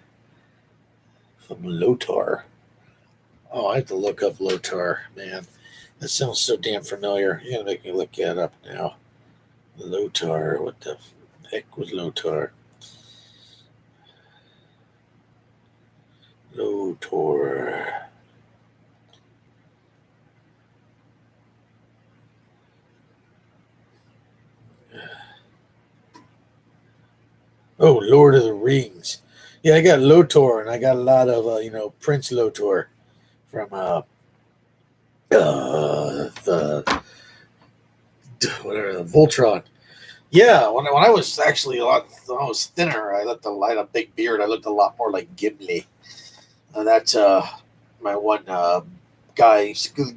From Lotar. Oh, I have to look up Lotar, man. That sounds so damn familiar. You gotta make me look that up now. Lotar. What the heck was Lotar? Lotar. Oh, Lord of the Rings. Yeah, I got Lotor, and I got a lot of Prince Lotor from the whatever, the Voltron. Yeah, when I was actually when I was thinner, I had a big beard. I looked a lot more like Gimli. That's my one guy.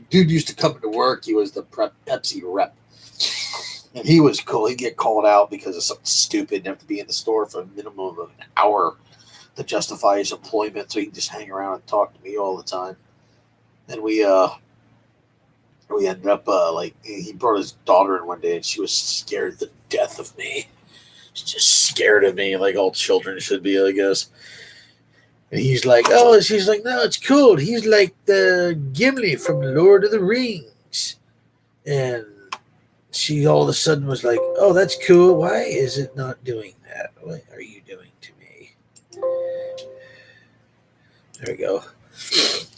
Dude used to come into work. He was the Pepsi rep. And he was cool. He'd get called out because of something stupid and have to be in the store for a minimum of an hour to justify his employment, so he can just hang around and talk to me all the time. And we ended up he brought his daughter in one day, and she was scared to death of me. She's just scared of me, like all children should be, I guess. And he's like, oh, she's like, no, it's cool. He's like the Gimli from Lord of the Rings. And she all of a sudden was like, oh, that's cool. Why is it not doing that? What are you doing to me? There we go.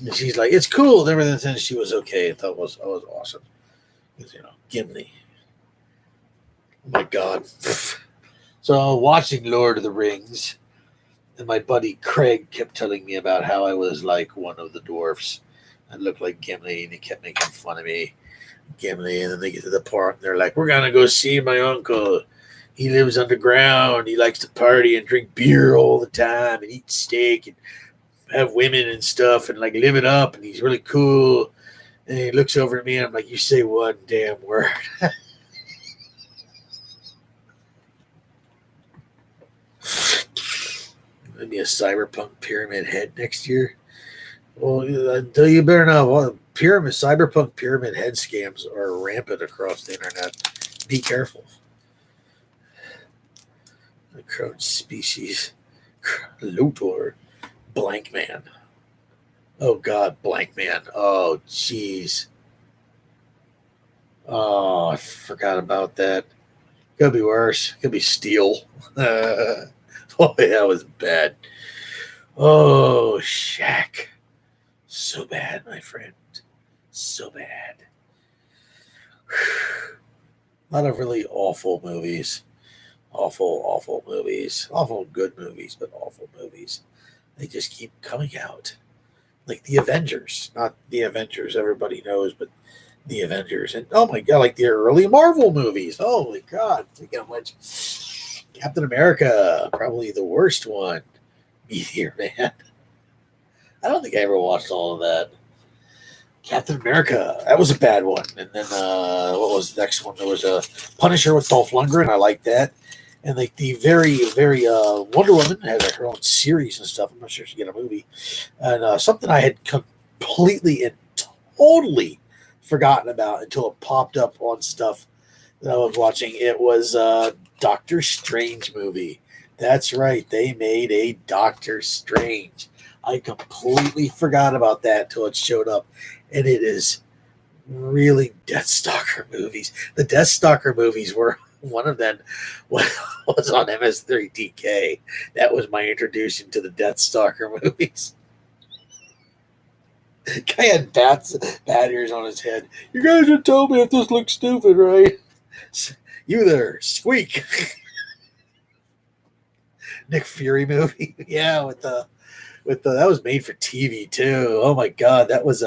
And she's like, it's cool. And everything. And she was okay. I thought it was awesome. Gimli. Oh my God. So watching Lord of the Rings, and my buddy Craig kept telling me about how I was like one of the dwarfs. I looked like Gimli, and he kept making fun of me, Gimli. And then they get to the park, and they're like, "We're gonna go see my uncle. He lives underground. He likes to party and drink beer all the time, and eat steak, and have women and stuff, and like live it up. And he's really cool." And he looks over at me, and I'm like, "You say one damn word." Maybe a cyberpunk pyramid head next year. Well, you better know. Well, cyberpunk pyramid head scams are rampant across the internet. Be careful. The crowd species, Luthor, Blank Man. Oh God, Blank Man. Oh jeez. Oh, I forgot about that. Could be worse. Could be Steel. Oh, that was bad. Oh, Shaq. So bad, my friend. So bad. A lot of really awful movies. Awful movies. Awful good movies, but awful movies. They just keep coming out. Like the Avengers. Not the Avengers everybody knows, but the Avengers. And oh my God, like the early Marvel movies. Holy God. Speaking of which, Captain America, probably the worst one. Meteor Man. I don't think I ever watched all of that. Captain America, that was a bad one. And then what was the next one? There was a Punisher with Dolph Lundgren. I like that. And like the very Wonder Woman had her own series and stuff. I'm not sure she get a movie. And something I had completely and totally forgotten about until it popped up on stuff that I was watching. It was Doctor Strange movie. That's right. They made a Doctor Strange. I completely forgot about that until it showed up. And it is really Deathstalker movies. The Deathstalker movies were one of them was on MS3DK. That was my introduction to the Deathstalker movies. Guy had bat ears on his head. You guys should tell me if this looks stupid, right? You there, Squeak. Nick Fury movie. Yeah, with the that was made for TV too. Oh my God, that was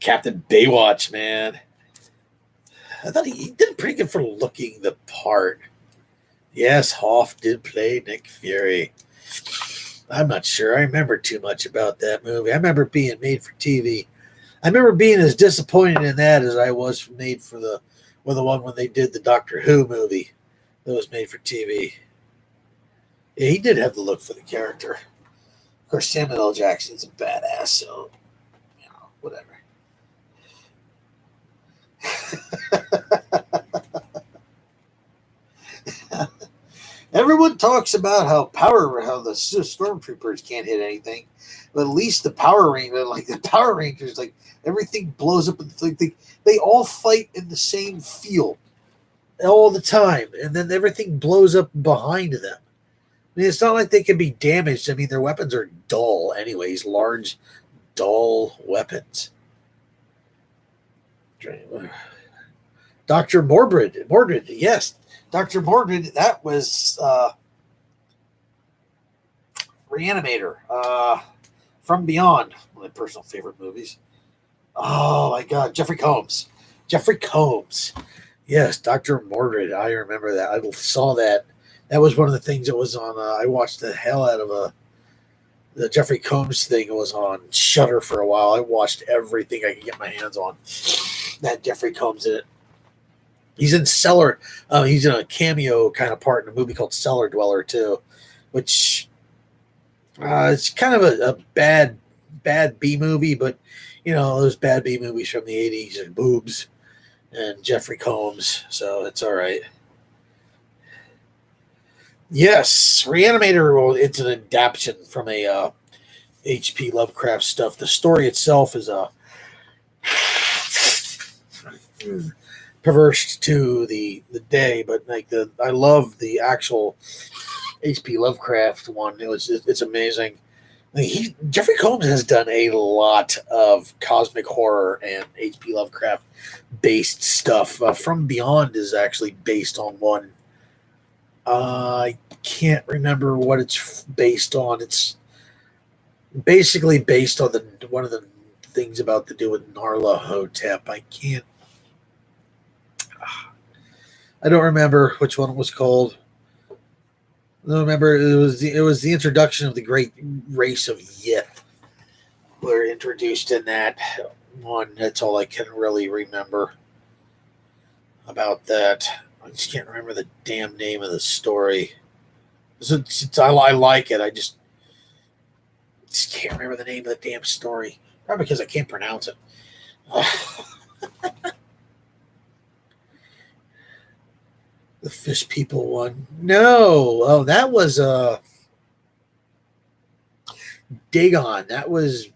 Captain Baywatch, man. I thought he did pretty good for looking the part. Yes, Hoff did play Nick Fury. I'm not sure. I remember too much about that movie. I remember being made for TV. I remember being as disappointed in that as I was made for the one when they did the Doctor Who movie that was made for TV. Yeah, he did have the look for the character. Of course, Samuel L. Jackson's a badass, so whatever. Everyone talks about how the stormtroopers can't hit anything, but at least the Power Rangers, like everything blows up. They all fight in the same field all the time, and then everything blows up behind them. I mean, it's not like they can be damaged. I mean, their weapons are dull, anyways, large, dull weapons. Dr. Mordred, yes. Dr. Mordred, that was Reanimator. From Beyond, one of my personal favorite movies. Oh my God, Jeffrey Combs. Yes, Dr. Mordred. I remember that. I saw that. That was one of the things that was on. I watched the hell out of the Jeffrey Combs thing. It was on Shudder for a while. I watched everything I could get my hands on. That Jeffrey Combs in it. He's in Cellar. He's in a cameo kind of part in a movie called Cellar Dweller too, which it's kind of a bad B movie, but those bad B movies from the '80s and boobs and Jeffrey Combs, so it's all right. Yes, Reanimator. Well, it's an adaptation from a H.P. Lovecraft stuff. The story itself is perverse to the day, but like I love the actual H.P. Lovecraft one. It's amazing. Like Jeffrey Combs has done a lot of cosmic horror and H.P. Lovecraft based stuff. From Beyond is actually based on one. I can't remember what it's based on. It's basically based on the one of the things about to do with Narla Hotep. I don't remember which one it was called. I don't remember it was the introduction of the great race of Yith. Were introduced in that one. That's all I can really remember about that. I just can't remember the damn name of the story. I like it. I just can't remember the name of the damn story. Probably because I can't pronounce it. The Fish People one. No. Oh, that was Dagon. That was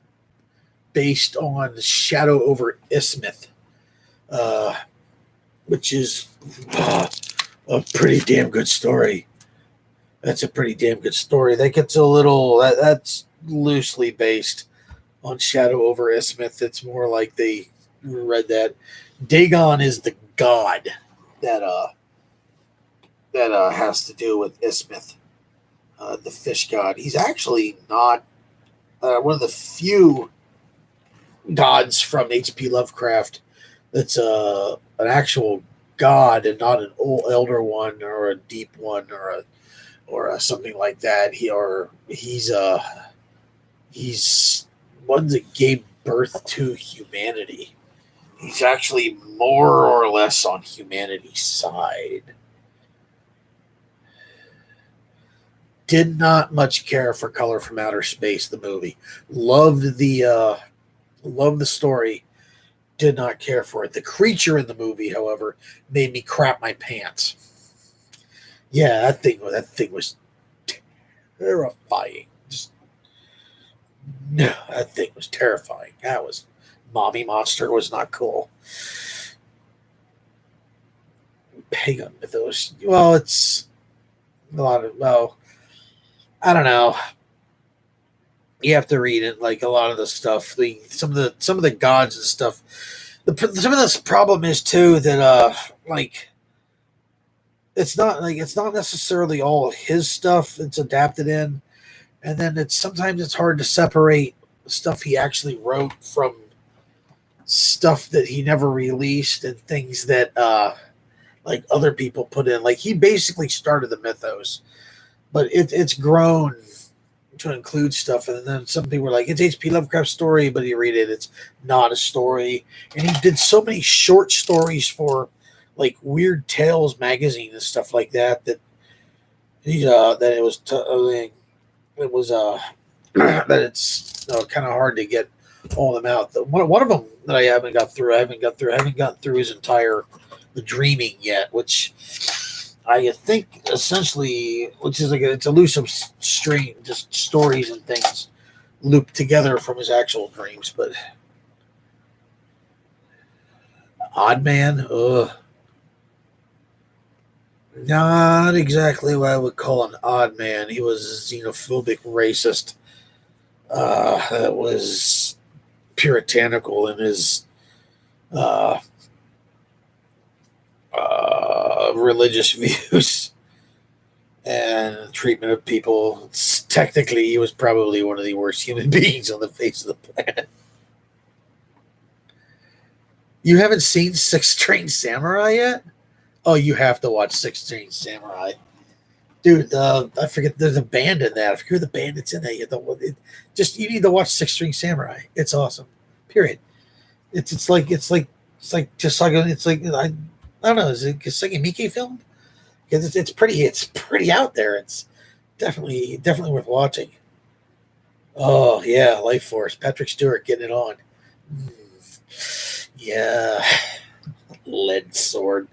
based on Shadow over Ismith, uh, which is a pretty damn good story. That's a pretty damn good story. That gets a little. That's loosely based on Shadow over Ismith. It's more like they read that. Dagon is the god that has to do with Ismith, the fish god. He's actually not one of the few gods from H.P. Lovecraft that's an actual god and not an old elder one or a deep one or something like that. He's one that gave birth to humanity. He's actually more or less on humanity's side. Did not much care for Color from Outer Space, the movie. Loved the story. Did not care for it. The creature in the movie, however, made me crap my pants. Yeah, that thing was terrifying. Just no, that thing was terrifying. That was Mommy Monster was not cool. Pagan mythos. Well, it's a lot of I don't know. You have to read it. Like a lot of the stuff, some of the gods and stuff. Some of this problem is too that like it's not necessarily all his stuff. It's adapted in, and then it's hard to separate stuff he actually wrote from stuff that he never released and things that like other people put in. Like he basically started the mythos, but it's grown to include stuff, and then some people were like, "It's H.P. Lovecraft's story," but you read it, it's not a story. And he did so many short stories for like Weird Tales magazine and stuff like that that it was that it's kind of hard to get all of them out. One of them that I haven't gotten through his entire The Dreaming yet, which I think essentially, which is like it's a loose string, just stories and things looped together from his actual dreams. But Odd Man, not exactly what I would call an odd man. He was a xenophobic racist that was puritanical in his uh, religious views and treatment of people. Technically, he was probably one of the worst human beings on the face of the planet. You haven't seen Six String Samurai yet? Oh, you have to watch Six String Samurai. Dude, I forget there's a band in that. I forget who the band that's in that. You need to watch Six String Samurai. It's awesome. Period. It's like I don't know. It's like a Mickey film? Because it's pretty out there. It's definitely worth watching. Oh yeah, Life Force. Patrick Stewart getting it on. Yeah, lead sword.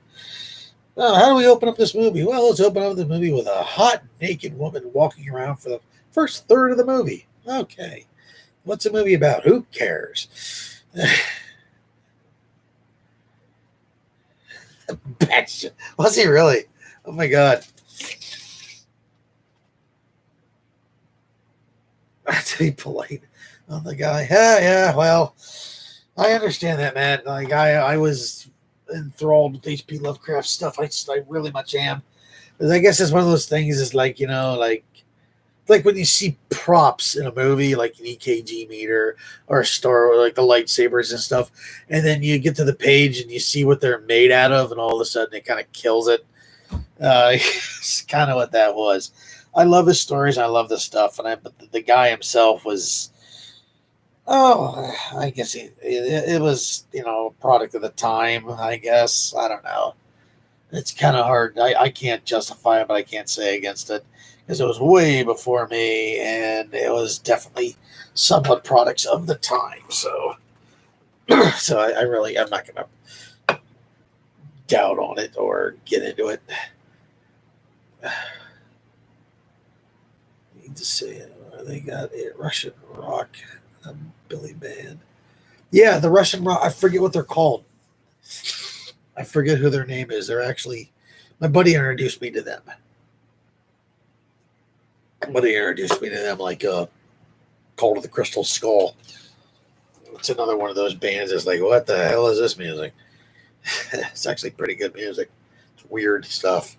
How do we open up this movie? Well, let's open up the movie with a hot, naked woman walking around for the first third of the movie. Okay. What's the movie about? Who cares? Batshit. Was he really? Oh my God. To be polite on the guy. Yeah, well, I understand that, man. Like, I was enthralled with H.P. Lovecraft stuff. I really much am. But I guess it's one of those things is like, like when you see props in a movie, like an EKG meter or a star, or like the lightsabers and stuff, and then you get to the page and you see what they're made out of, and all of a sudden it kind of kills it. It's kind of what that was. I love his stories. I love the stuff, but the guy himself was, oh, I guess it was a product of the time. I guess I don't know. It's kind of hard. I can't justify it, but I can't say against it because it was way before me, and it was definitely somewhat products of the time. So, so I'm not gonna doubt on it or get into it. To say they got a Russian rock Billy band. Yeah, the Russian rock. I forget what they're called. I forget who their name is. They're actually my buddy introduced me to them. Like Call to the Crystal Skull. It's another one of those bands that's like, what the hell is this music? It's actually pretty good music. It's weird stuff.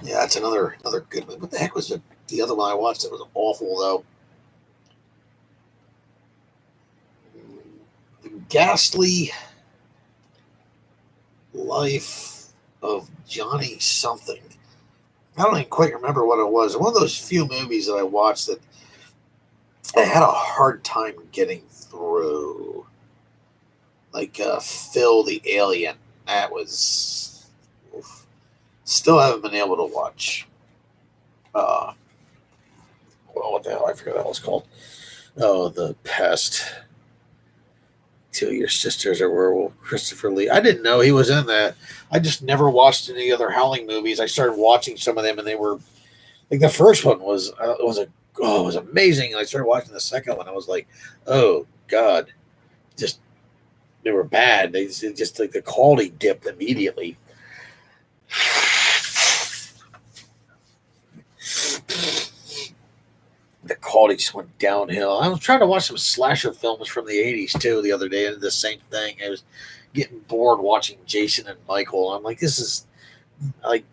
Yeah, that's another good one. What the heck was the other one I watched? It was awful though. The Ghastly Life of Johnny something. I don't even quite remember what it was. One of those few movies that I watched that I had a hard time getting through. Like Phil the Alien. That was. Oof. Still haven't been able to watch. Well, what the hell? I forgot what it was called. Oh, The Pest. Two of Your Sisters Are Werewolf. Christopher Lee. I didn't know he was in that. I just never watched any other Howling movies. I started watching some of them, and they were like the first one was it was amazing. And I started watching the second one. I was like, oh God, just they were bad. They just like the quality dipped immediately. The quality just went downhill. I was trying to watch some slasher films from the 80s too the other day, and the same thing. I was getting bored watching Jason and Michael. I'm like, this is like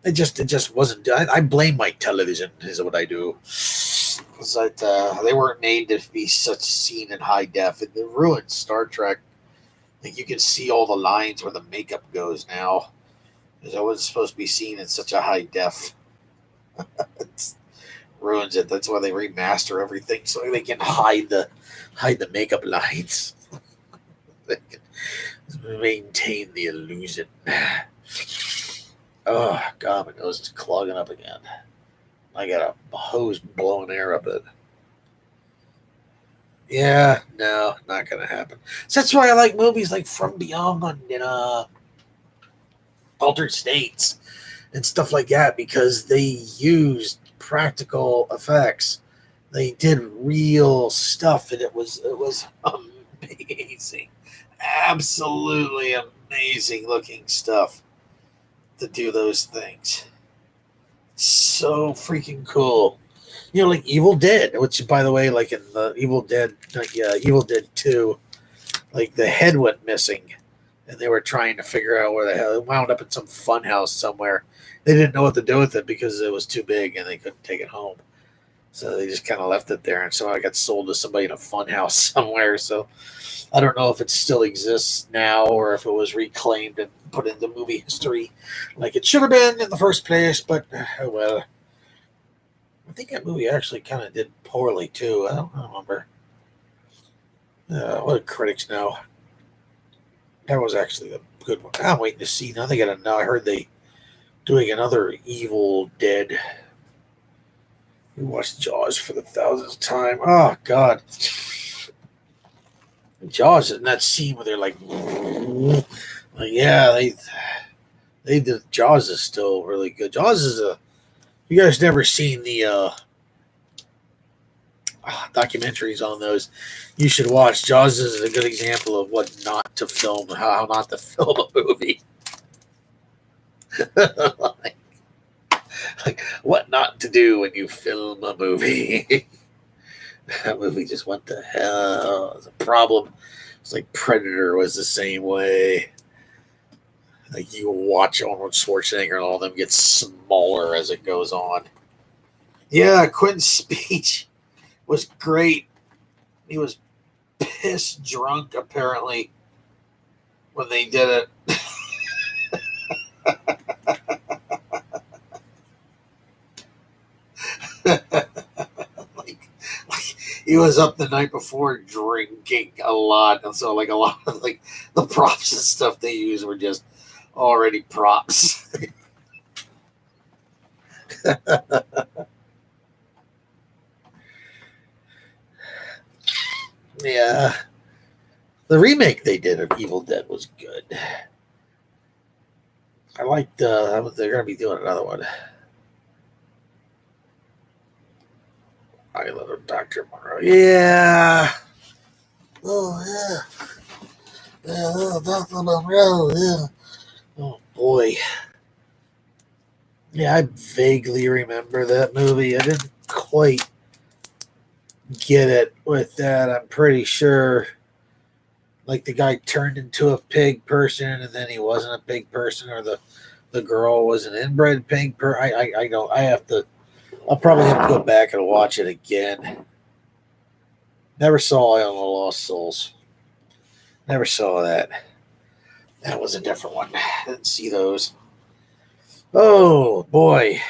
it just wasn't. I blame my television is what I do. It's like they weren't made to be such seen in high def. It ruined Star Trek. Like you can see all the lines where the makeup goes now. Because it wasn't supposed to be seen in such a high def. It ruins it. That's why they remaster everything so they can hide the makeup lines. They can maintain the illusion. Oh God, my nose is clogging up again. I got a hose blowing air up it. Yeah, no, not gonna happen. So that's why I like movies like From Beyond and Altered States and stuff like that because they used practical effects. They did real stuff, and it was amazing, absolutely amazing looking stuff to do those things. So freaking cool. Like Evil Dead, which by the way, like in the Evil Dead 2, like the head went missing and they were trying to figure out where the hell it wound up in some fun house somewhere. They didn't know what to do with it because it was too big and they couldn't take it home. So they just kind of left it there, and so I got sold to somebody in a fun house somewhere. So I don't know if it still exists now or if it was reclaimed and put into movie history like it should have been in the first place. But well, I think that movie actually kind of did poorly too. I don't remember. What did critics know? That was actually a good one. I'm waiting to see. Now they got to know. I heard they doing another Evil Dead We watched Jaws for the thousandth time. Oh God, Jaws in that scene where they're like yeah, they did. Jaws is still really good. Jaws is a. You guys never seen the documentaries on those? You should watch. Jaws is a good example of what not to film, how not to film a movie. like, like what not to do when you film a movie. That movie just went to hell. It's a problem. It's like Predator was the same way. Like you watch Arnold Schwarzenegger and all of them get smaller as it goes on. Yeah, Quentin's speech was great. He was piss drunk apparently when they did it. like he was up the night before drinking a lot, and so like a lot of like the props and stuff they used were just already props. Yeah, the remake they did of Evil Dead was good. I liked. They're gonna be doing another one. I love Dr. Monroe. Yeah. Oh yeah. Yeah, oh, Dr. Monroe. Yeah. Oh boy. Yeah, I vaguely remember that movie. I didn't quite get it with that. I'm pretty sure, like the guy turned into a pig person, and then he wasn't a pig person, or the girl was an inbred pig person. I don't. I have to. I'll probably have to go back and watch it again. Never saw Eye on the Lost Souls. Never saw that. That was a different one. Didn't see those. Oh boy.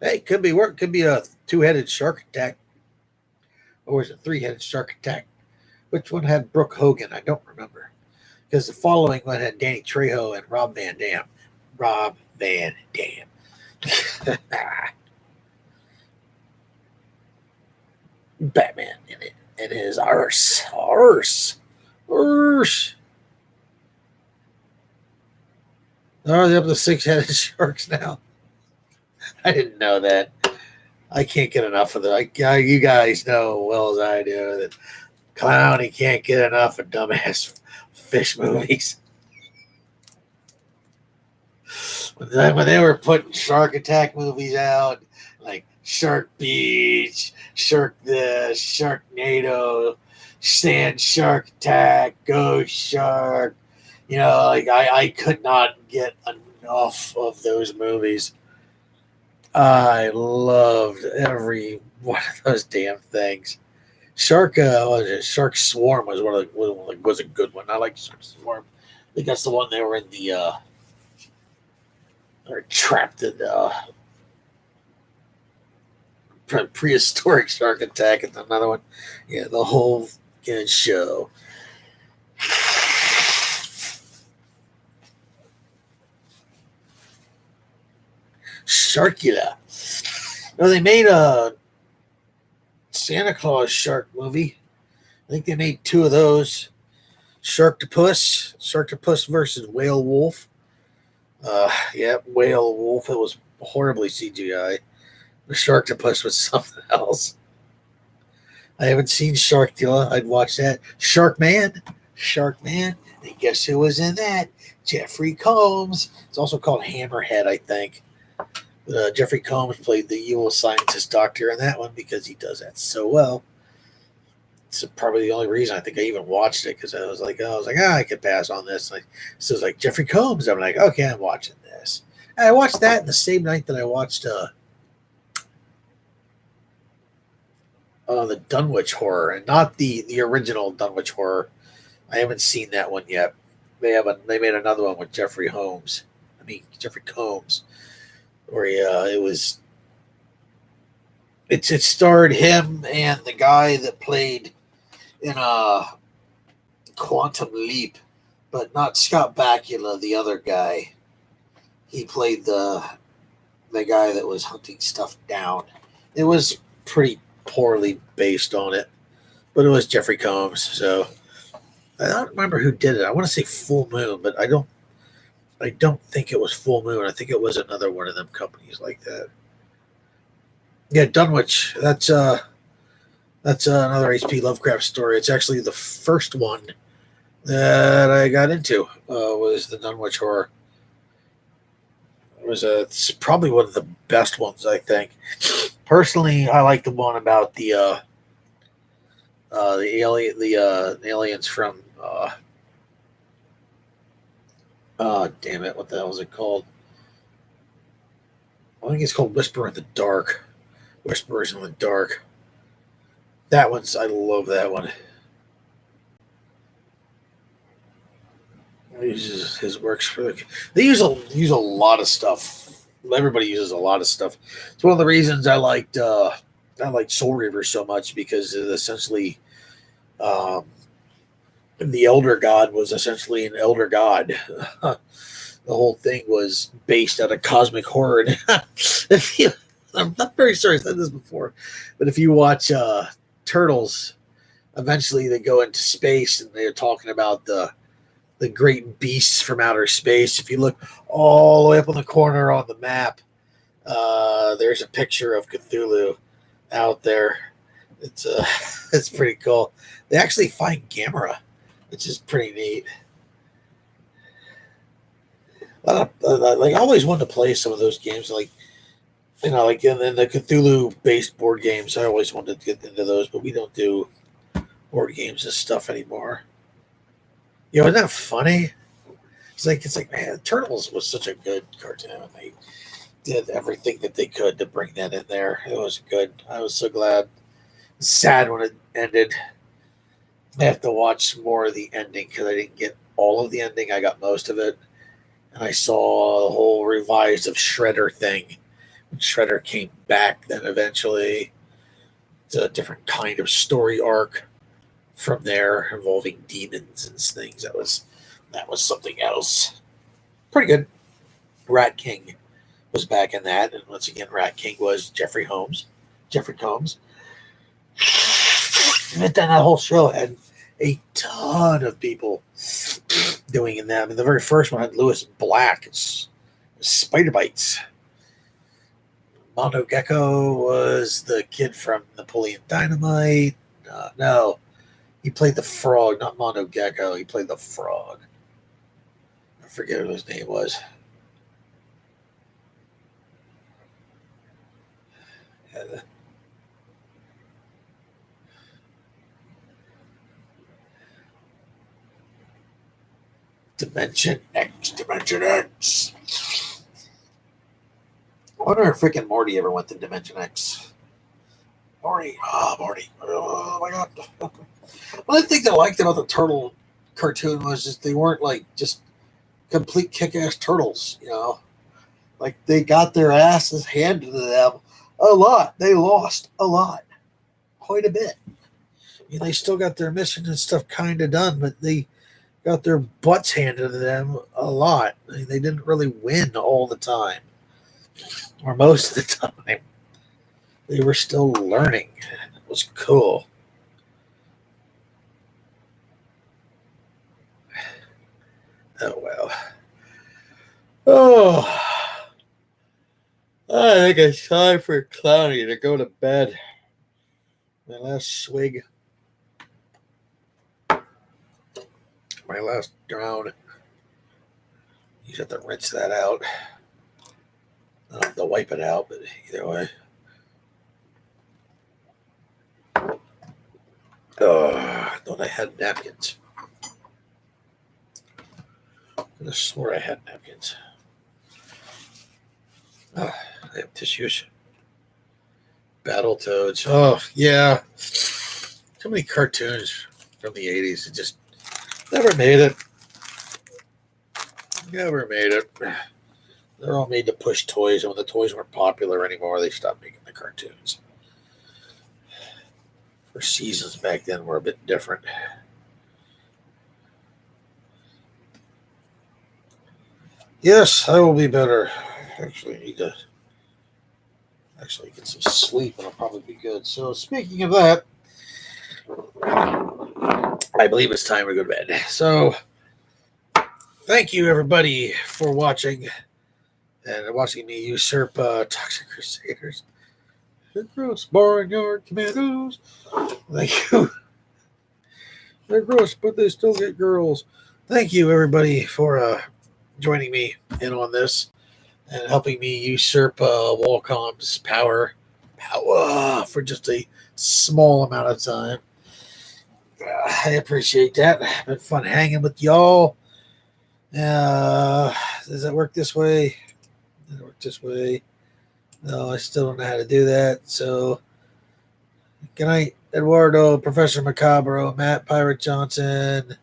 Hey, could be work. Could be a two-headed shark attack, or was it three-headed shark attack? Which one had Brooke Hogan? I don't remember, because the following one had Danny Trejo and Rob Van Dam. Rob Van Dam. Batman in it, and his arse. Oh, they're up to six-headed sharks now. I didn't know that. I can't get enough of that. You guys know well as I do that Clowney can't get enough of dumbass fish movies. When they were putting Shark Attack movies out, like Shark Beach, Shark this, Sharknado, Sand Shark Attack, Ghost Shark, like I could not get enough of those movies. I loved every one of those damn things. Shark Swarm was was a good one. I like Shark Swarm. I think that's the one they were in the they're trapped in prehistoric shark attack, and another one. Yeah, the whole show. Sharkula. No, they made a Santa Claus shark movie. I think they made two of those. Sharktopus versus Whale Wolf. Yeah, Whale Wolf. It was horribly CGI. The Sharktopus was something else. I haven't seen Sharktula. I'd watch that. Sharkman. And guess who was in that? Jeffrey Combs. It's also called Hammerhead, I think. Jeffrey Combs played the evil scientist doctor in that one because he does that so well. It's probably the only reason I think I even watched it, because I was like, I could pass on this. So it's like Jeffrey Combs. I'm like, okay, I'm watching this. And I watched that in the same night that I watched the Dunwich Horror, and not the original Dunwich Horror. I haven't seen that one yet. They made another one with Jeffrey Combs, where it starred him and the guy that played in Quantum Leap, but not Scott Bakula, the other guy. He played the the guy that was hunting stuff down. It was pretty poorly based on it, but it was Jeffrey Combs. So I don't remember who did it. I want to say Full Moon, but I don't. I don't think it was Full Moon. I think it was another one of them companies like that. Yeah, Dunwich. That's another H.P. Lovecraft story. It's actually the first one that I got into. Was the Dunwich Horror. It's probably one of the best ones, I think. Personally, I like the one about the aliens from damn it, what the hell is it called? I think it's called Whisper in the Dark. Whispers in the Dark. That one's, I love that one. He uses his works for they use a lot of stuff. Everybody uses a lot of stuff. It's one of the reasons I liked Soul Reaver so much, because it essentially the Elder God was essentially an Elder God. The whole thing was based out of cosmic horror. I'm not very sure I said this before, but if you watch Turtles, eventually they go into space and they're talking about the great beasts from outer space. If you look all the way up on the corner on the map, there's a picture of Cthulhu out there. It's it's pretty cool. They actually find Gamera, which is pretty neat. I always wanted to play some of those games, like like in the Cthulhu-based board games. I always wanted to get into those, but we don't do board games and stuff anymore. Isn't that funny? It's like man, Turtles was such a good cartoon. They did everything that they could to bring that in there. It was good. I was so glad. Sad when it ended. I have to watch more of the ending because I didn't get all of the ending. I got most of it, and I saw the whole revised of Shredder thing. When Shredder came back, then eventually it's a different kind of story arc from there involving demons and things. That was something else. Pretty good. Rat King was back in that, and once again, Rat King was Jeffrey Combs. And then that whole show had a ton of people doing in them. And the very first one had Lewis Black. It's Spider Bites. Mondo Gecko was the kid from Napoleon Dynamite. No, he played the frog, not Mondo Gecko. He played the frog. I forget what his name was. Dimension X. I wonder if Rick and Morty ever went to Dimension X. Morty. Oh my god. One of the things I liked about the turtle cartoon was just they weren't like just complete kick-ass turtles, Like they got their asses handed to them a lot. They lost a lot. Quite a bit. They still got their mission and stuff kind of done, but they got their butts handed to them a lot. They didn't really win all the time, or most of the time. They were still learning. It was cool. Oh, well. Oh, I think it's time for Cloudy to go to bed. My last swig. My last drown. You just have to rinse that out. I don't have to wipe it out, but either way. Oh, I thought I had napkins. I could have swore I had napkins. Oh, I have tissues. Battletoads. Oh, yeah. So many cartoons from the 80s. It just never made it. Never made it. They're all made to push toys, and when the toys weren't popular anymore, they stopped making the cartoons. Our seasons back then were a bit different. Yes, I will be better. Actually, I need to Actually get some sleep. It'll probably be good. So speaking of that, I believe it's time to go to bed. So thank you everybody for watching and watching me usurp Toxic Crusaders. The gross barnyard commandos. Thank you. They're gross, but they still get girls. Thank you everybody for joining me in on this and helping me usurp Walcomm's power for just a small amount of time. I appreciate that. Been fun hanging with y'all. Does that work this way? Does it work this way? No, I still don't know how to do that. So, good night, Eduardo, Professor Macabro, Matt Pirate Johnson.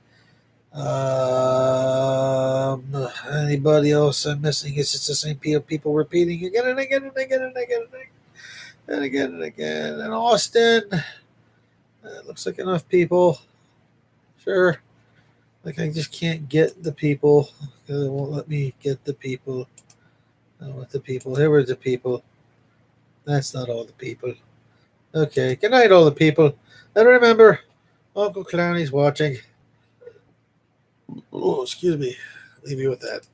Anybody else I'm missing? It's just the same people repeating again and again and again and again and again and again. And Austin. Looks like enough people. Sure. Like I just can't get the people. It won't let me get the people. I want the people. Here were the people. That's not all the people. Okay. Good night, all the people. And remember, Uncle Clowny's watching. Oh, excuse me. Leave you with that.